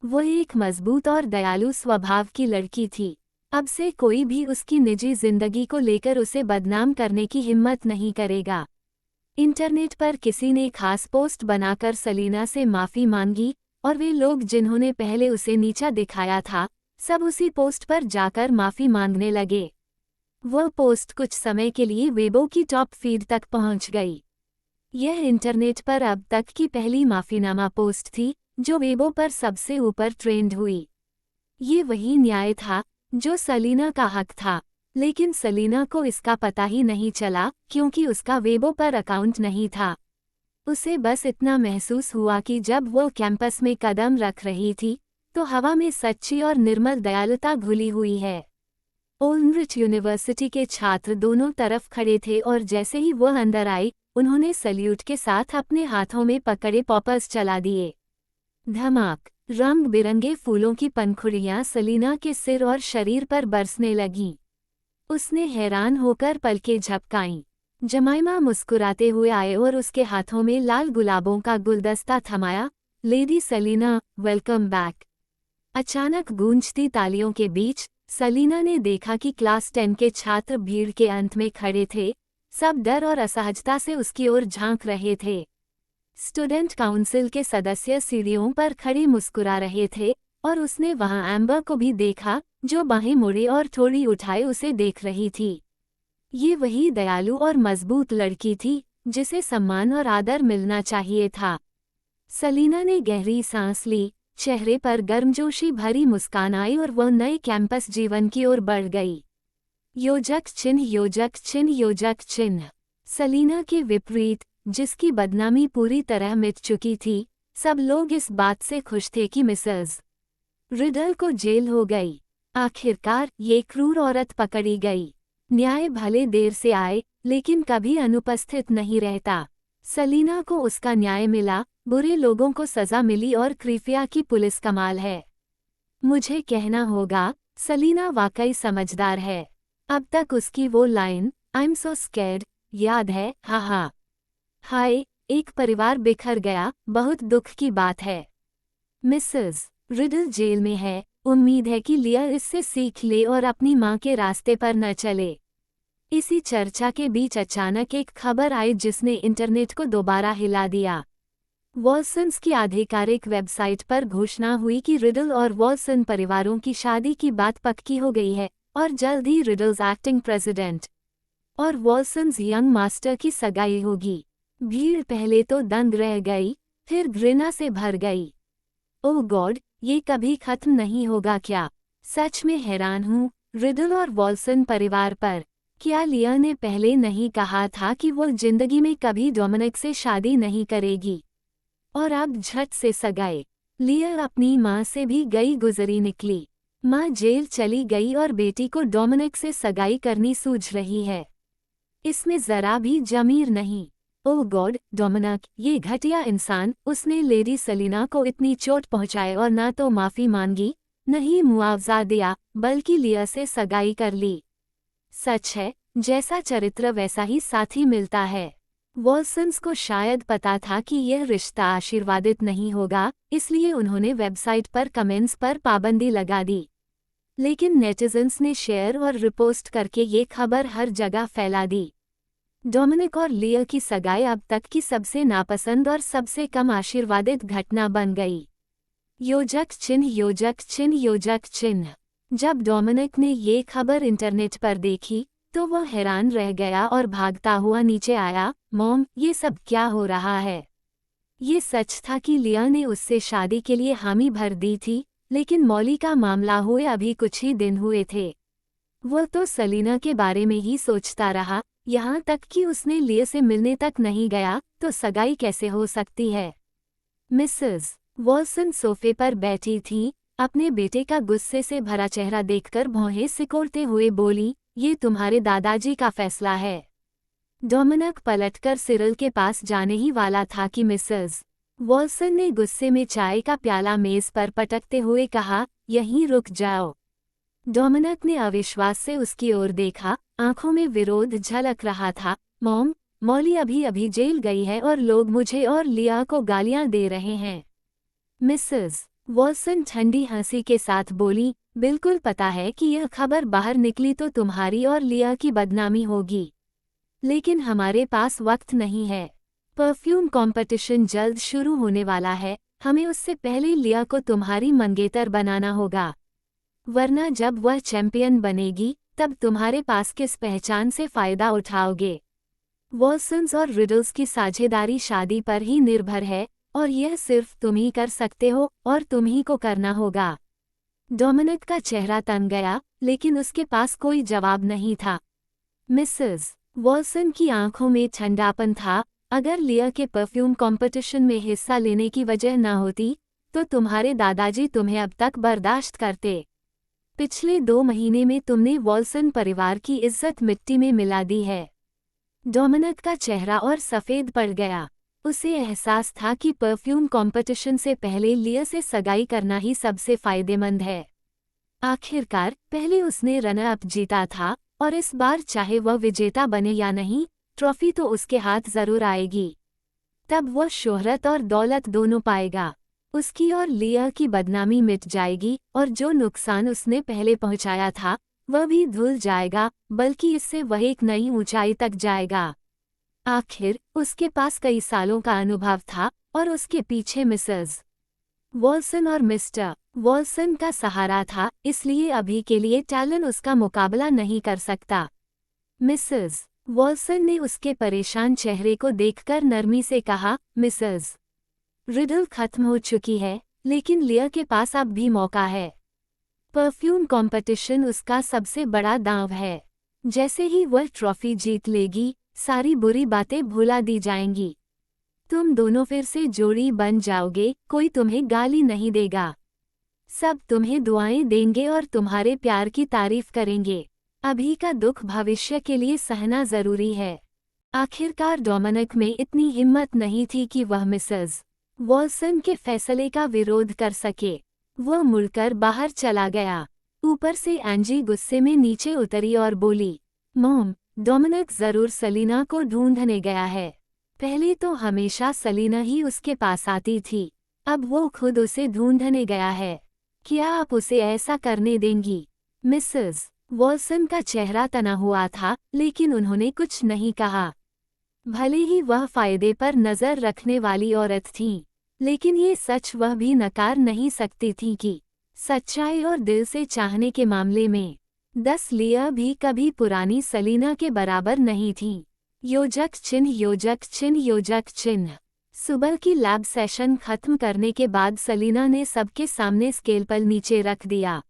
वो एक मजबूत और दयालु स्वभाव की लड़की थी। अब से कोई भी उसकी निजी जिंदगी को लेकर उसे बदनाम करने की हिम्मत नहीं करेगा। इंटरनेट पर किसी ने खास पोस्ट बनाकर सलीना से माफ़ी मांगी और वे लोग जिन्होंने पहले उसे नीचा दिखाया था, सब उसी पोस्ट पर जाकर माफ़ी मांगने लगे। वह पोस्ट कुछ समय के लिए वेबो की टॉप फीड तक पहुंच गई। यह इंटरनेट पर अब तक की पहली माफ़ीनामा पोस्ट थी जो वेबो पर सबसे ऊपर ट्रेंड हुई। ये वही न्याय था जो सलीना का हक था, लेकिन सलीना को इसका पता ही नहीं चला क्योंकि उसका वेबो पर अकाउंट नहीं था। उसे बस इतना महसूस हुआ कि जब वो कैंपस में कदम रख रही थी तो हवा में सच्ची और निर्मल दयालुता घुली हुई है। ओल्ड्रिच यूनिवर्सिटी के छात्र दोनों तरफ खड़े थे और जैसे ही वह अंदर आई, उन्होंने सल्यूट के साथ अपने हाथों में पकड़े पॉपर्स चला दिए। धमाक! रंग बिरंगे फूलों की पंखुड़ियां सलीना के सिर और शरीर पर बरसने लगीं। उसने हैरान होकर पलकें झपकाईं। जमाइमा मुस्कुराते हुए आए और उसके हाथों में लाल गुलाबों का गुलदस्ता थमाया। Lady Selina, welcome back. अचानक गूंजती तालियों के बीच सलीना ने देखा कि क्लास 10 के छात्र भीड़ के अंत में खड़े थे। सब डर और असहजता से उसकी ओर झांक रहे थे। स्टूडेंट काउंसिल के सदस्य सीढ़ियों पर खड़े मुस्कुरा रहे थे और उसने वहां एम्बर को भी देखा जो बाहें मोड़े और थोड़ी उठाए उसे देख रही थी। ये वही दयालु और मजबूत लड़की थी जिसे सम्मान और आदर मिलना चाहिए था। सलीना ने गहरी सांस ली, चेहरे पर गर्मजोशी भरी मुस्कान आई और वह नए कैंपस जीवन की ओर बढ़ गई। योजक चिन्ह, योजक चिन्ह, योजक चिन्ह। सलीना के विपरीत, जिसकी बदनामी पूरी तरह मिट चुकी थी, सब लोग इस बात से खुश थे कि मिसेस रिडल को जेल हो गई। आखिरकार ये क्रूर औरत पकड़ी गई। न्याय भले देर से आए लेकिन कभी अनुपस्थित नहीं रहता। सलीना को उसका न्याय मिला, बुरे लोगों को सजा मिली और क्रीफिया की पुलिस कमाल है। मुझे कहना होगा, सलीना वाकई समझदार है। अब तक उसकी वो line I am so scared याद है। हा। हाय, एक परिवार बिखर गया, बहुत दुख की बात है। मिसेस रिडल जेल में है, उम्मीद है कि लिया इससे सीख ले और अपनी मां के रास्ते पर न चले। इसी चर्चा के बीच अचानक एक खबर आई जिसने इंटरनेट को दोबारा हिला दिया। वॉल्सन्स की आधिकारिक वेबसाइट पर घोषणा हुई कि रिडल और वॉल्सन परिवारों की शादी की बात पक्की हो गई है और जल्द ही रिडल्स एक्टिंग प्रेसिडेंट और वॉल्सन्स यंग मास्टर की सगाई होगी। भीड़ पहले तो दंग रह गई, फिर घृणा से भर गई। ओह गॉड, ये कभी खत्म नहीं होगा क्या? सच में हैरान हूँ रिडल और वॉल्सन परिवार पर। क्या लिया ने पहले नहीं कहा था कि वो जिंदगी में कभी डोमिनिक से शादी नहीं करेगी? और अब झट से सगाई। लिया अपनी माँ से भी गई गुजरी निकली। माँ जेल चली गई और बेटी को डोमिनिक से सगाई करनी सूझ रही है। इसमें जरा भी ज़मीर नहीं। ओह गॉड, डोमिनिक, ये घटिया इंसान, उसने लेडी सलीना को इतनी चोट पहुंचाई और न तो माफ़ी मांगी, न ही मुआवजा दिया, बल्कि लिया से सगाई कर ली। सच है, जैसा चरित्र वैसा ही साथी मिलता है। वॉल्सन्स को शायद पता था कि यह रिश्ता आशीर्वादित नहीं होगा, इसलिए उन्होंने वेबसाइट पर कमेंट्स पर पाबंदी लगा दी। लेकिन नेटिजन्स ने शेयर और रिपोस्ट करके ये खबर हर जगह फैला दी। डोमिनिक और लिया की सगाई अब तक की सबसे नापसंद और सबसे कम आशीर्वादित घटना बन गई। योजक चिन्ह, योजक चिन्ह, योजक चिन्ह। जब डोमिनिक ने ये खबर इंटरनेट पर देखी तो वह हैरान रह गया और भागता हुआ नीचे आया। मॉम, ये सब क्या हो रहा है? ये सच था कि लिया ने उससे शादी के लिए हामी भर दी थी, लेकिन मॉली का मामला हुए अभी कुछ ही दिन हुए थे। वह तो सलीना के बारे में ही सोचता रहा, यहाँ तक कि उसने लिया से मिलने तक नहीं गया, तो सगाई कैसे हो सकती है? मिसेस वॉल्सन सोफे पर बैठी थीं, अपने बेटे का गुस्से से भरा चेहरा देखकर भौहें सिकोड़ते हुए बोली, ये तुम्हारे दादाजी का फैसला है। डोमिनिक पलटकर सिरिल के पास जाने ही वाला था कि मिसेस वॉल्सन ने गुस्से में चाय का प्याला मेज पर पटकते हुए कहा, यहीं रुक जाओ। डोमिनिक ने अविश्वास से उसकी ओर देखा, आंखों में विरोध झलक रहा था। मॉम, मॉली अभी अभी जेल गई है और लोग मुझे और लिया को गालियां दे रहे हैं। मिसेस वॉल्सन ठंडी हंसी के साथ बोली, बिल्कुल पता है कि यह खबर बाहर निकली तो तुम्हारी और लिया की बदनामी होगी। लेकिन हमारे पास वक्त नहीं है। परफ्यूम कंपटीशन जल्द शुरू होने वाला है, हमें उससे पहले लिया को तुम्हारी मंगेतर बनाना होगा। वरना जब वह चैंपियन बनेगी, तब तुम्हारे पास किस पहचान से फ़ायदा उठाओगे? वॉल्सन्स और रिडल्स की साझेदारी शादी पर ही निर्भर है, और यह सिर्फ तुम ही कर सकते हो और तुम ही को करना होगा। डोमिनिक का चेहरा तन गया, लेकिन उसके पास कोई जवाब नहीं था। मिसेस वॉल्सन की आंखों में ठंडापन था। अगर लिया के परफ्यूम कंपटीशन में हिस्सा लेने की वजह न होती, तो तुम्हारे दादाजी तुम्हें अब तक बर्दाश्त करते। पिछले 2 महीने में तुमने वॉल्सन परिवार की इज्जत मिट्टी में मिला दी है। डोमिनिक का चेहरा और सफ़ेद पड़ गया। उसे एहसास था कि परफ्यूम कंपटीशन से पहले लिया से सगाई करना ही सबसे फ़ायदेमंद है। आखिरकार पहले उसने रनर अप जीता था, और इस बार चाहे वह विजेता बने या नहीं, ट्रॉफी तो उसके हाथ ज़रूर आएगी। तब वह शोहरत और दौलत दोनों पाएगा। उसकी और लिया की बदनामी मिट जाएगी, और जो नुकसान उसने पहले पहुंचाया था वह भी धुल जाएगा, बल्कि इससे वह एक नई ऊंचाई तक जाएगा। आखिर उसके पास कई सालों का अनुभव था, और उसके पीछे मिसेस वॉल्सन और मिस्टर वॉल्सन का सहारा था, इसलिए अभी के लिए टैलन उसका मुकाबला नहीं कर सकता। मिसेस वॉल्सन ने उसके परेशान चेहरे को देखकर नरमी से कहा, मिसेस रिडल खत्म हो चुकी है, लेकिन लिया के पास अब भी मौका है। परफ्यूम कंपटीशन उसका सबसे बड़ा दांव है। जैसे ही वह ट्रॉफी जीत लेगी, सारी बुरी बातें भुला दी जाएंगी। तुम दोनों फिर से जोड़ी बन जाओगे, कोई तुम्हें गाली नहीं देगा। सब तुम्हें दुआएं देंगे और तुम्हारे प्यार की तारीफ करेंगे। अभी का दुख भविष्य के लिए सहना जरूरी है। आखिरकार डोमिनिक में इतनी हिम्मत नहीं थी कि वह मिसेस वॉल्सन के फैसले का विरोध कर सके। वह मुड़कर बाहर चला गया। ऊपर से एंजी गुस्से में नीचे उतरी और बोली, मॉम, डोमिनिक जरूर सलीना को ढूंढने गया है। पहले तो हमेशा सलीना ही उसके पास आती थी, अब वो खुद उसे ढूंढने गया है। क्या आप उसे ऐसा करने देंगी? मिसेस वॉल्सन का चेहरा तना हुआ था, लेकिन उन्होंने कुछ नहीं कहा। भले ही वह फायदे पर नजर रखने वाली औरत थी, लेकिन ये सच वह भी नकार नहीं सकती थी कि सच्चाई और दिल से चाहने के मामले में 10 लिया भी कभी पुरानी सलीना के बराबर नहीं थी। योजक चिन्ह योजक चिन्ह योजक चिन्ह। सुबह की लैब सेशन खत्म करने के बाद सलीना ने सबके सामने स्केलपल नीचे रख दिया।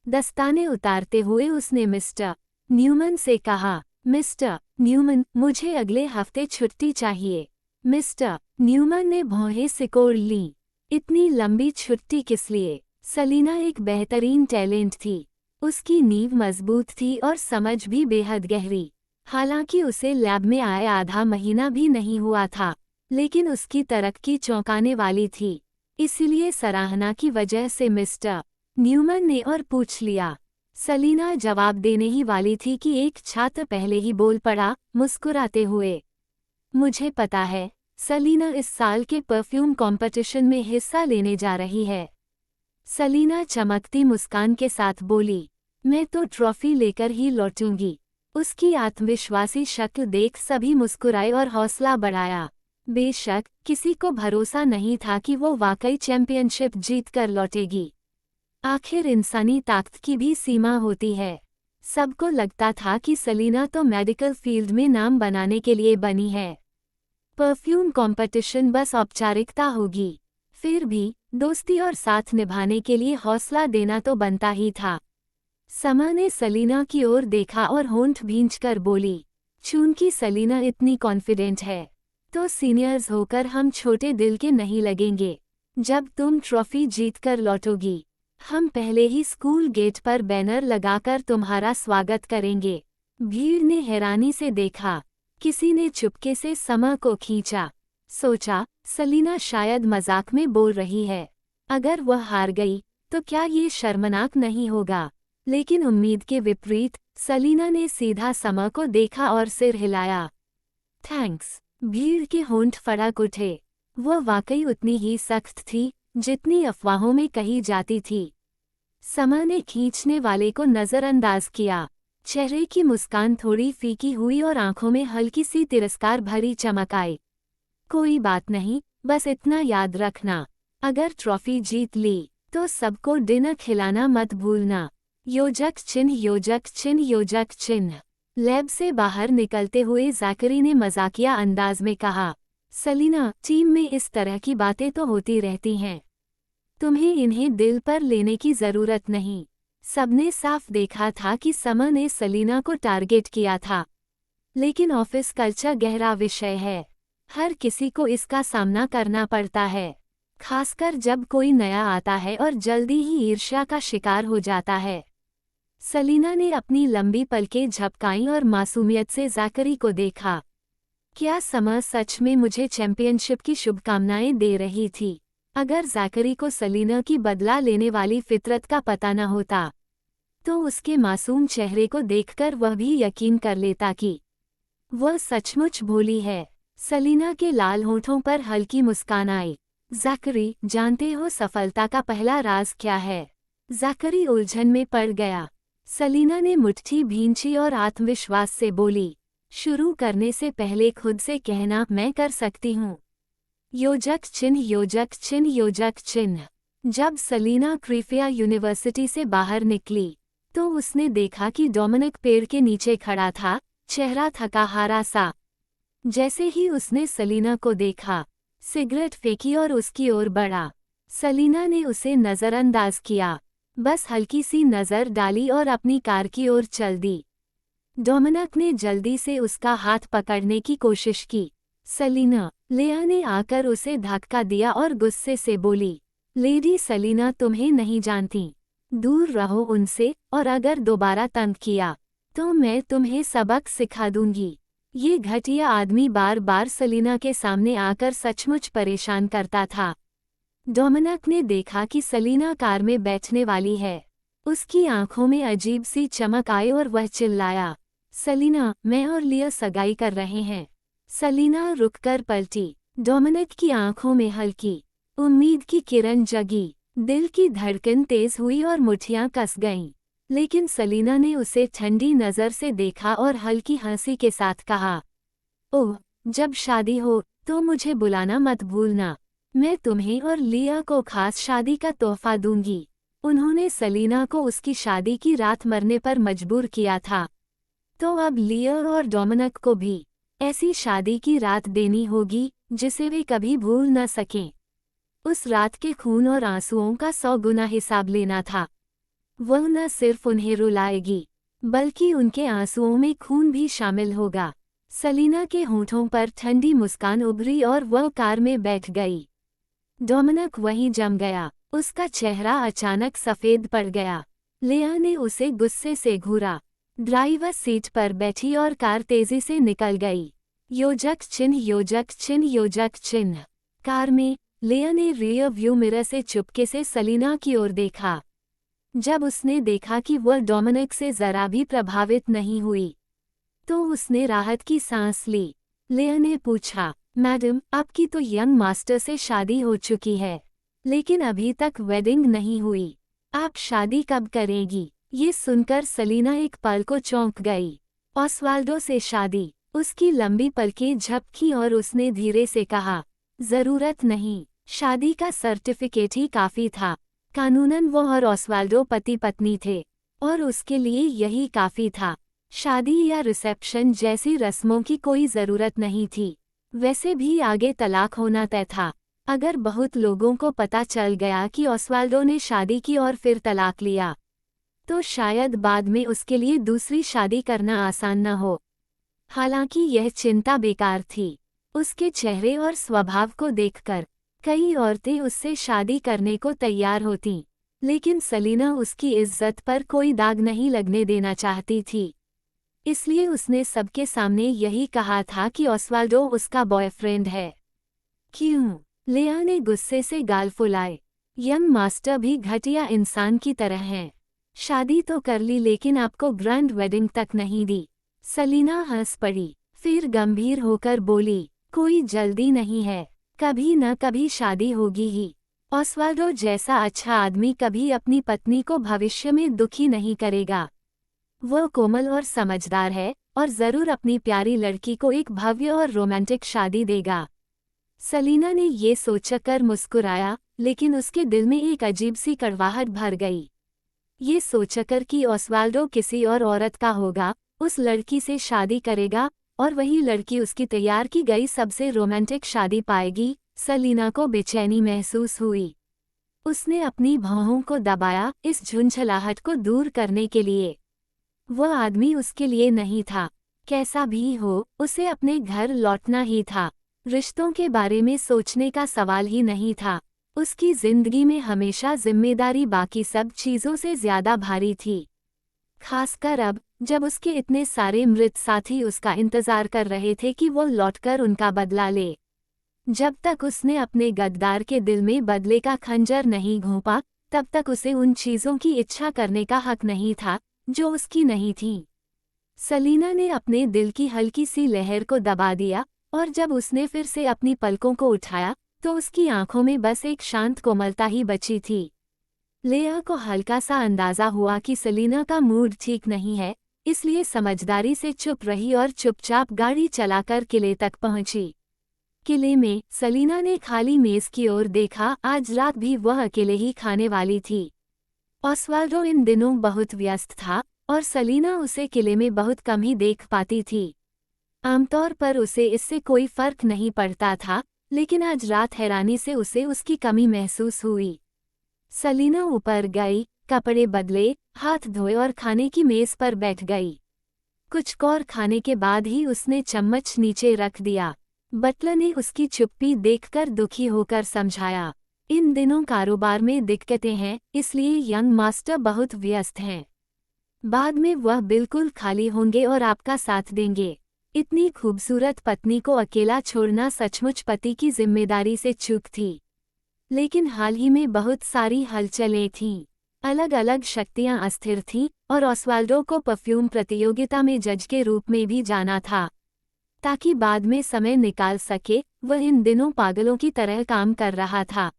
दस्ताने उतारते हुए उसने मिस्टर न्यूमन से कहा, मिस्टर न्यूमन, मुझे अगले हफ्ते छुट्टी चाहिए। मिस्टर न्यूमन ने भौहें सिकोड़ लीं। इतनी लंबी छुट्टी किस लिए? सलीना एक बेहतरीन टैलेंट थी। उसकी नींव मजबूत थी और समझ भी बेहद गहरी। हालांकि उसे लैब में आए आधा महीना भी नहीं हुआ था, लेकिन उसकी तरक्की चौंकाने वाली थी। इसलिए सराहना की वजह से मिस्टर न्यूमन ने और पूछ लिया। सलीना जवाब देने ही वाली थी कि एक छात्र पहले ही बोल पड़ा, मुस्कुराते हुए, मुझे पता है, सलीना इस साल के परफ्यूम कंपटीशन में हिस्सा लेने जा रही है। सलीना चमकती मुस्कान के साथ बोली, मैं तो ट्रॉफी लेकर ही लौटूंगी। उसकी आत्मविश्वासी शक्ल देख सभी मुस्कुराए और हौसला बढ़ाया। बेशक किसी को भरोसा नहीं था कि वो वाकई चैंपियनशिप जीत कर लौटेगी। आखिर इंसानी ताकत की भी सीमा होती है। सबको लगता था कि सलीना तो मेडिकल फील्ड में नाम बनाने के लिए बनी है। परफ्यूम कंपटीशन बस औपचारिकता होगी। फिर भी दोस्ती और साथ निभाने के लिए हौसला देना तो बनता ही था। समा ने सलीना की ओर देखा और होंठ भींचकर बोली, चूंकि सलीना इतनी कॉन्फिडेंट है, तो सीनियर्स होकर हम छोटे दिल के नहीं लगेंगे। जब तुम ट्रॉफी जीतकर लौटोगी, हम पहले ही स्कूल गेट पर बैनर लगाकर तुम्हारा स्वागत करेंगे। भीड़ ने हैरानी से देखा। किसी ने चुपके से समा को खींचा। सोचा, सलीना शायद मजाक में बोल रही है। अगर वह हार गई तो क्या ये शर्मनाक नहीं होगा? लेकिन उम्मीद के विपरीत सलीना ने सीधा समा को देखा और सिर हिलाया। थैंक्स। भीड़ के होंठ फड़क उठे। वह वाकई उतनी ही सख्त थी जितनी अफवाहों में कही जाती थी। समा ने खींचने वाले को नजरअंदाज किया। चेहरे की मुस्कान थोड़ी फीकी हुई और आंखों में हल्की सी तिरस्कार भरी चमक आई। कोई बात नहीं, बस इतना याद रखना, अगर ट्रॉफी जीत ली तो सबको डिनर खिलाना मत भूलना। योजक चिन्ह योजक चिन्ह योजक चिन्ह। लैब से बाहर निकलते हुए ज़ैकरी ने मजाकिया अंदाज में कहा, सलीना, टीम में इस तरह की बातें तो होती रहती हैं, तुम्हें इन्हें दिल पर लेने की ज़रूरत नहीं। सबने साफ देखा था कि समा ने सलीना को टारगेट किया था, लेकिन ऑफिस कल्चर गहरा विषय है, हर किसी को इसका सामना करना पड़ता है, खासकर जब कोई नया आता है और जल्दी ही ईर्ष्या का शिकार हो जाता है। सलीना ने अपनी लंबी पलकें झपकाईं और मासूमियत से ज़ैकरी को देखा। क्या समा सच में मुझे चैंपियनशिप की शुभकामनाएं दे रही थी? अगर ज़ैकरी को सलीना की बदला लेने वाली फितरत का पता न होता तो उसके मासूम चेहरे को देखकर वह भी यकीन कर लेता कि वह सचमुच भोली है। सलीना के लाल होठों पर हल्की मुस्कान आई। ज़ैकरी, जानते हो सफलता का पहला राज क्या है? ज़ैकरी उलझन में पड़ गया। सलीना ने मुट्ठी भींची और आत्मविश्वास से बोली, शुरू करने से पहले खुद से कहना, मैं कर सकती हूँ। योजक चिन्ह योजक चिन्ह योजक चिन्ह। जब सलीना क्रीफिया यूनिवर्सिटी से बाहर निकली तो उसने देखा कि डोमिनिक पेड़ के नीचे खड़ा था, चेहरा थका हारा सा। जैसे ही उसने सलीना को देखा, सिगरेट फेंकी और उसकी ओर बढ़ा। सलीना ने उसे नज़रअंदाज किया, बस हल्की सी नज़र डाली और अपनी कार की ओर चल दी। डोमिनिक ने जल्दी से उसका हाथ पकड़ने की कोशिश की। सलीना, लेया ने आकर उसे धक्का दिया और गुस्से से बोली, लेडी सलीना, तुम्हें नहीं जानती, दूर रहो उनसे, और अगर दोबारा तंग किया तो मैं तुम्हें सबक सिखा दूंगी। ये घटिया आदमी बार बार सलीना के सामने आकर सचमुच परेशान करता था। डोमिनिक ने देखा कि सलीना कार में बैठने वाली है। उसकी आंखों में अजीब सी चमक आई और वह चिल्लाया, सलीना, मैं और लिया सगाई कर रहे हैं। सलीना रुककर पलटी। डोमिनिक की आंखों में हल्की उम्मीद की किरण जगी। दिल की धड़कन तेज हुई और मुट्ठियां कस गईं। लेकिन सलीना ने उसे ठंडी नज़र से देखा और हल्की हंसी के साथ कहा, ओह, जब शादी हो तो मुझे बुलाना मत भूलना, मैं तुम्हें और लिया को खास शादी का तोहफा दूंगी। उन्होंने सलीना को उसकी शादी की रात मरने पर मजबूर किया था, तो अब लिया और डोमिनिक को भी ऐसी शादी की रात देनी होगी जिसे वे कभी भूल न सकें। उस रात के खून और आंसुओं का 100 गुना हिसाब लेना था। वह न सिर्फ उन्हें रुलाएगी, बल्कि उनके आंसुओं में खून भी शामिल होगा। सलीना के होठों पर ठंडी मुस्कान उभरी और वह कार में बैठ गई। डोमिनिक वहीं जम गया, उसका चेहरा अचानक सफ़ेद पड़ गया। लेया ने उसे गुस्से से घूरा, ड्राइवर सीट पर बैठी और कार तेजी से निकल गई। योजक चिन्ह योजक चिन्ह योजक चिन्ह। कार में लेया ने रियर व्यू मिरर से चुपके से सलीना की ओर देखा। जब उसने देखा कि वह डोमिनिक से जरा भी प्रभावित नहीं हुई तो उसने राहत की सांस ली। लेया ने पूछा, मैडम, आपकी तो यंग मास्टर से शादी हो चुकी है, लेकिन अभी तक वेडिंग नहीं हुई, आप शादी कब करेंगी? ये सुनकर सलीना एक पल को चौंक गई। ऑस्वाल्डो से शादी? उसकी लंबी पलकें झपकी और उसने धीरे से कहा, जरूरत नहीं, शादी का सर्टिफिकेट ही काफी था। कानूनन वो और ऑस्वाल्डो पति पत्नी थे और उसके लिए यही काफी था। शादी या रिसेप्शन जैसी रस्मों की कोई जरूरत नहीं थी। वैसे भी आगे तलाक होना तय था। अगर बहुत लोगों को पता चल गया कि ऑस्वाल्डो ने शादी की और फिर तलाक लिया तो शायद बाद में उसके लिए दूसरी शादी करना आसान न हो। हालांकि यह चिंता बेकार थी। उसके चेहरे और स्वभाव को देखकर कई औरतें उससे शादी करने को तैयार होतीं, लेकिन सलीना उसकी इज्जत पर कोई दाग नहीं लगने देना चाहती थी। इसलिए उसने सबके सामने यही कहा था कि ऑस्वाल्डो उसका बॉयफ्रेंड है। क्यों? लेया ने गुस्से से गाल फुलाए। यंग मास्टर भी घटिया इंसान की तरह हैं। शादी तो कर ली लेकिन आपको ग्रैंड वेडिंग तक नहीं दी। सलीना हंस पड़ी, फिर गंभीर होकर बोली, कोई जल्दी नहीं है, कभी न कभी शादी होगी ही। ऑस्वाल्डो जैसा अच्छा आदमी कभी अपनी पत्नी को भविष्य में दुखी नहीं करेगा। वह कोमल और समझदार है और जरूर अपनी प्यारी लड़की को एक भव्य और रोमांटिक शादी देगा। सलीना ने ये सोचकर मुस्कुराया, लेकिन उसके दिल में एक अजीब सी कड़वाहट भर गई। ये सोचकर कि ऑस्वाल्डो किसी और औरत का होगा, उस लड़की से शादी करेगा और वही लड़की उसकी तैयार की गई सबसे रोमांटिक शादी पाएगी, सलीना को बेचैनी महसूस हुई। उसने अपनी भौहों को दबाया इस झुंझलाहट को दूर करने के लिए। वह आदमी उसके लिए नहीं था। कैसा भी हो, उसे अपने घर लौटना ही था। रिश्तों के बारे में सोचने का सवाल ही नहीं था। उसकी जिंदगी में हमेशा जिम्मेदारी बाकी सब चीजों से ज्यादा भारी थी। खासकर अब, जब उसके इतने सारे मृत साथी उसका इंतजार कर रहे थे कि वो लौटकर उनका बदला ले। जब तक उसने अपने गद्दार के दिल में बदले का खंजर नहीं घोंपा, तब तक उसे उन चीजों की इच्छा करने का हक नहीं था जो उसकी नहीं थी। सलीना ने अपने दिल की हल्की सी लहर को दबा दिया और जब उसने फिर से अपनी पलकों को उठाया तो उसकी आंखों में बस एक शांत कोमलता ही बची थी। लेया को हल्का सा अंदाजा हुआ कि सलीना का मूड ठीक नहीं है, इसलिए समझदारी से चुप रही और चुपचाप गाड़ी चलाकर किले तक पहुंची। किले में सलीना ने खाली मेज की ओर देखा। आज रात भी वह अकेले ही खाने वाली थी। ऑस्वाल्डो इन दिनों बहुत व्यस्त था और सलीना उसे किले में बहुत कम ही देख पाती थी। आमतौर पर उसे इससे कोई फर्क नहीं पड़ता था, लेकिन आज रात हैरानी से उसे उसकी कमी महसूस हुई। सलीना ऊपर गई, कपड़े बदले, हाथ धोए और खाने की मेज पर बैठ गई। कुछ और खाने के बाद ही उसने चम्मच नीचे रख दिया। बटलर ने उसकी चुप्पी देखकर दुखी होकर समझाया, इन दिनों कारोबार में दिक्कतें हैं, इसलिए यंग मास्टर बहुत व्यस्त हैं। बाद में वह बिल्कुल खाली होंगे और आपका साथ देंगे। इतनी खूबसूरत पत्नी को अकेला छोड़ना सचमुच पति की जिम्मेदारी से चूक थी। लेकिन हाल ही में बहुत सारी हलचलें थीं। अलग अलग शक्तियां अस्थिर थीं और ऑस्वाल्डो को परफ्यूम प्रतियोगिता में जज के रूप में भी जाना था। ताकि बाद में समय निकाल सके, वह इन दिनों पागलों की तरह काम कर रहा था।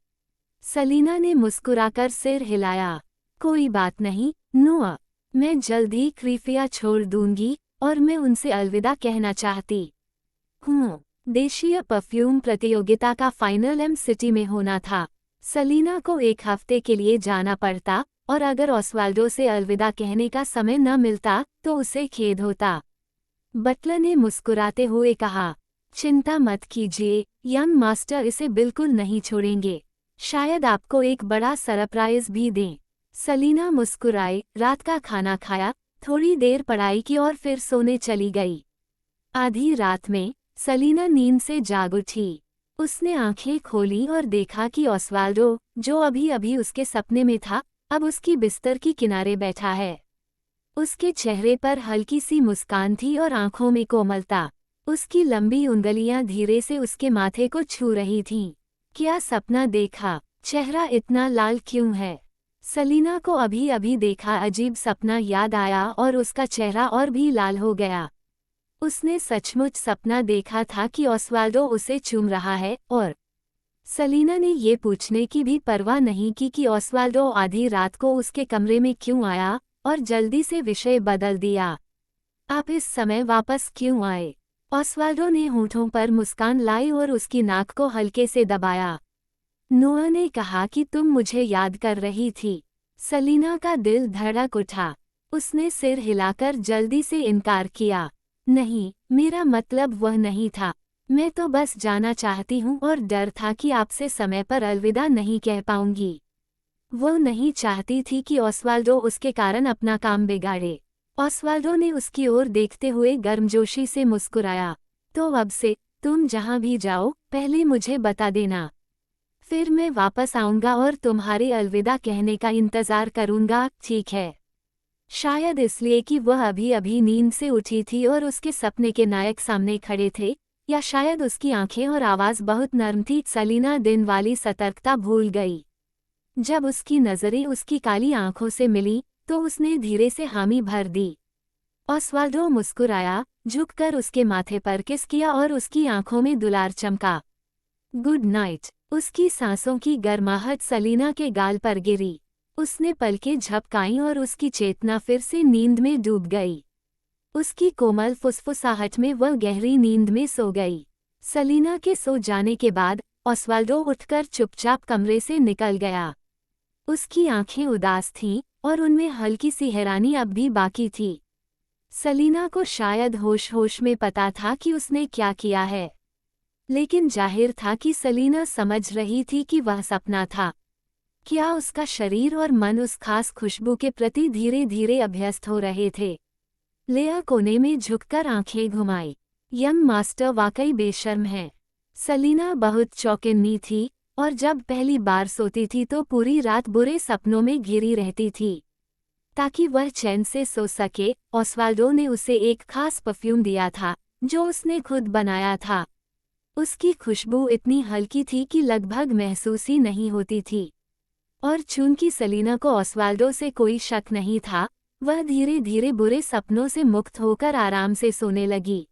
सलीना ने मुस्कुराकर सिर हिलाया, कोई बात नहीं नोआ, मैं जल्द ही क्रीफिया छोड़ दूंगी और मैं उनसे अलविदा कहना चाहती हूँ। देशीय परफ्यूम प्रतियोगिता का फाइनल एम सिटी में होना था। सलीना को एक हफ्ते के लिए जाना पड़ता और अगर ऑस्वाल्डो से अलविदा कहने का समय न मिलता तो उसे खेद होता। बटलर ने मुस्कुराते हुए कहा, चिंता मत कीजिए, यंग मास्टर इसे बिल्कुल नहीं छोड़ेंगे। शायद आपको एक बड़ा सरप्राइज भी दें। सलीना मुस्कुराई, रात का खाना खाया, थोड़ी देर पढ़ाई की और फिर सोने चली गई। आधी रात में सलीना नींद से जाग उठी। उसने आंखें खोली और देखा कि ऑस्वाल्डो, जो अभी अभी उसके सपने में था, अब उसकी बिस्तर की किनारे बैठा है। उसके चेहरे पर हल्की सी मुस्कान थी और आंखों में कोमलता। उसकी लंबी उंगलियां धीरे से उसके माथे को छू रही थीं। क्या सपना देखा? चेहरा इतना लाल क्यों है? सलीना को अभी अभी देखा अजीब सपना याद आया और उसका चेहरा और भी लाल हो गया। उसने सचमुच सपना देखा था कि ऑस्वाल्डो उसे चूम रहा है और सलीना ने ये पूछने की भी परवाह नहीं की कि ऑस्वाल्डो आधी रात को उसके कमरे में क्यों आया और जल्दी से विषय बदल दिया। आप इस समय वापस क्यों आए? ऑस्वाल्डो ने होठों पर मुस्कान लाई और उसकी नाक को हल्के से दबाया। नोआ ने कहा कि तुम मुझे याद कर रही थी। सलीना का दिल धड़क उठा। उसने सिर हिलाकर जल्दी से इनकार किया, नहीं, मेरा मतलब वह नहीं था। मैं तो बस जाना चाहती हूँ और डर था कि आपसे समय पर अलविदा नहीं कह पाऊंगी। वो नहीं चाहती थी कि ऑस्वाल्डो उसके कारण अपना काम बिगाड़े। ऑस्वाल्डो ने उसकी ओर देखते हुए गर्मजोशी से मुस्कुराया, तो अब से तुम जहाँ भी जाओ पहले मुझे बता देना, फिर मैं वापस आऊंगा और तुम्हारे अलविदा कहने का इंतजार करूंगा, ठीक है? शायद इसलिए कि वह अभी अभी नींद से उठी थी और उसके सपने के नायक सामने खड़े थे, या शायद उसकी आंखें और आवाज बहुत नर्म थी। सलीना दिन वाली सतर्कता भूल गई। जब उसकी नजरें उसकी काली आंखों से मिली तो उसने धीरे से हामी भर दी। ऑस्वाल्डो मुस्कुराया, झुककर उसके माथे पर किस किया और उसकी आंखों में दुलार चमका। Good night. उसकी सांसों की गर्माहट सलीना के गाल पर गिरी। उसने पलकें झपकाईं और उसकी चेतना फिर से नींद में डूब गई। उसकी कोमल फुसफुसाहट में वह गहरी नींद में सो गई। सलीना के सो जाने के बाद ऑस्वाल्डो उठकर चुपचाप कमरे से निकल गया। उसकी आंखें उदास थीं और उनमें हल्की सी हैरानी अब भी बाकी थी। सलीना को शायद होश होश में पता था कि उसने क्या किया है, लेकिन जाहिर था कि सलीना समझ रही थी कि वह सपना था। क्या उसका शरीर और मन उस खास खुशबू के प्रति धीरे धीरे अभ्यस्त हो रहे थे? लिया कोने में झुककर आंखें घुमाई। यंग मास्टर वाकई बेशर्म है। सलीना बहुत चौकन्नी थी और जब पहली बार सोती थी तो पूरी रात बुरे सपनों में घिरी रहती थी। ताकि वह चैन से सो सके, ऑस्वाल्डो ने उसे एक खास परफ्यूम दिया था जो उसने खुद बनाया था। उसकी खुशबू इतनी हल्की थी कि लगभग महसूस ही नहीं होती थी। और चूंकि सलीना को ऑस्वाल्डो से कोई शक नहीं था, वह धीरे धीरे बुरे सपनों से मुक्त होकर आराम से सोने लगी।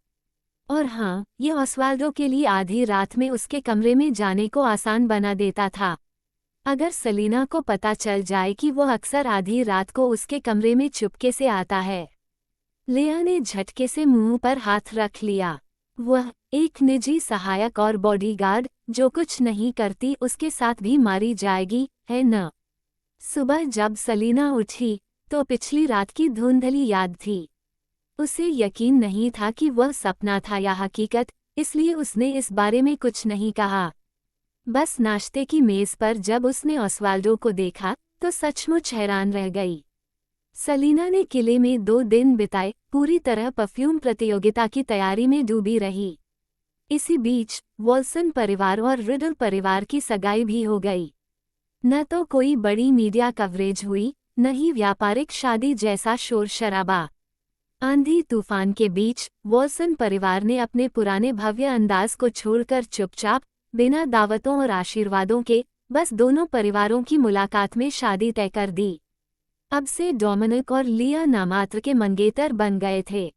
और हाँ, ये ऑस्वाल्डो के लिए आधी रात में उसके कमरे में जाने को आसान बना देता था। अगर सलीना को पता चल जाए कि वह अक्सर आधी रात को उसके कमरे में चुपके से आता है। लिया ने झटके से मुंह पर हाथ रख लिया। वह एक निजी सहायक और बॉडीगार्ड जो कुछ नहीं करती उसके साथ भी मारी जाएगी, है न? सुबह जब सलीना उठी तो पिछली रात की धुंधली याद थी। उसे यकीन नहीं था कि वह सपना था या हकीकत, इसलिए उसने इस बारे में कुछ नहीं कहा। बस नाश्ते की मेज पर जब उसने ऑस्वाल्डो को देखा तो सचमुच हैरान रह गई। सलीना ने किले में 2 दिन बिताए, पूरी तरह परफ्यूम प्रतियोगिता की तैयारी में डूबी रही। इसी बीच वॉल्सन परिवार और रिडल परिवार की सगाई भी हो गई। न तो कोई बड़ी मीडिया कवरेज हुई, न ही व्यापारिक शादी जैसा शोर शराबा। आंधी तूफान के बीच वॉल्सन परिवार ने अपने पुराने भव्य अंदाज को छोड़कर चुपचाप, बिना दावतों और आशीर्वादों के, बस दोनों परिवारों की मुलाकात में शादी तय कर दी। अब से डोमिनिक और लिया नामात्र के मंगेतर बन गए थे।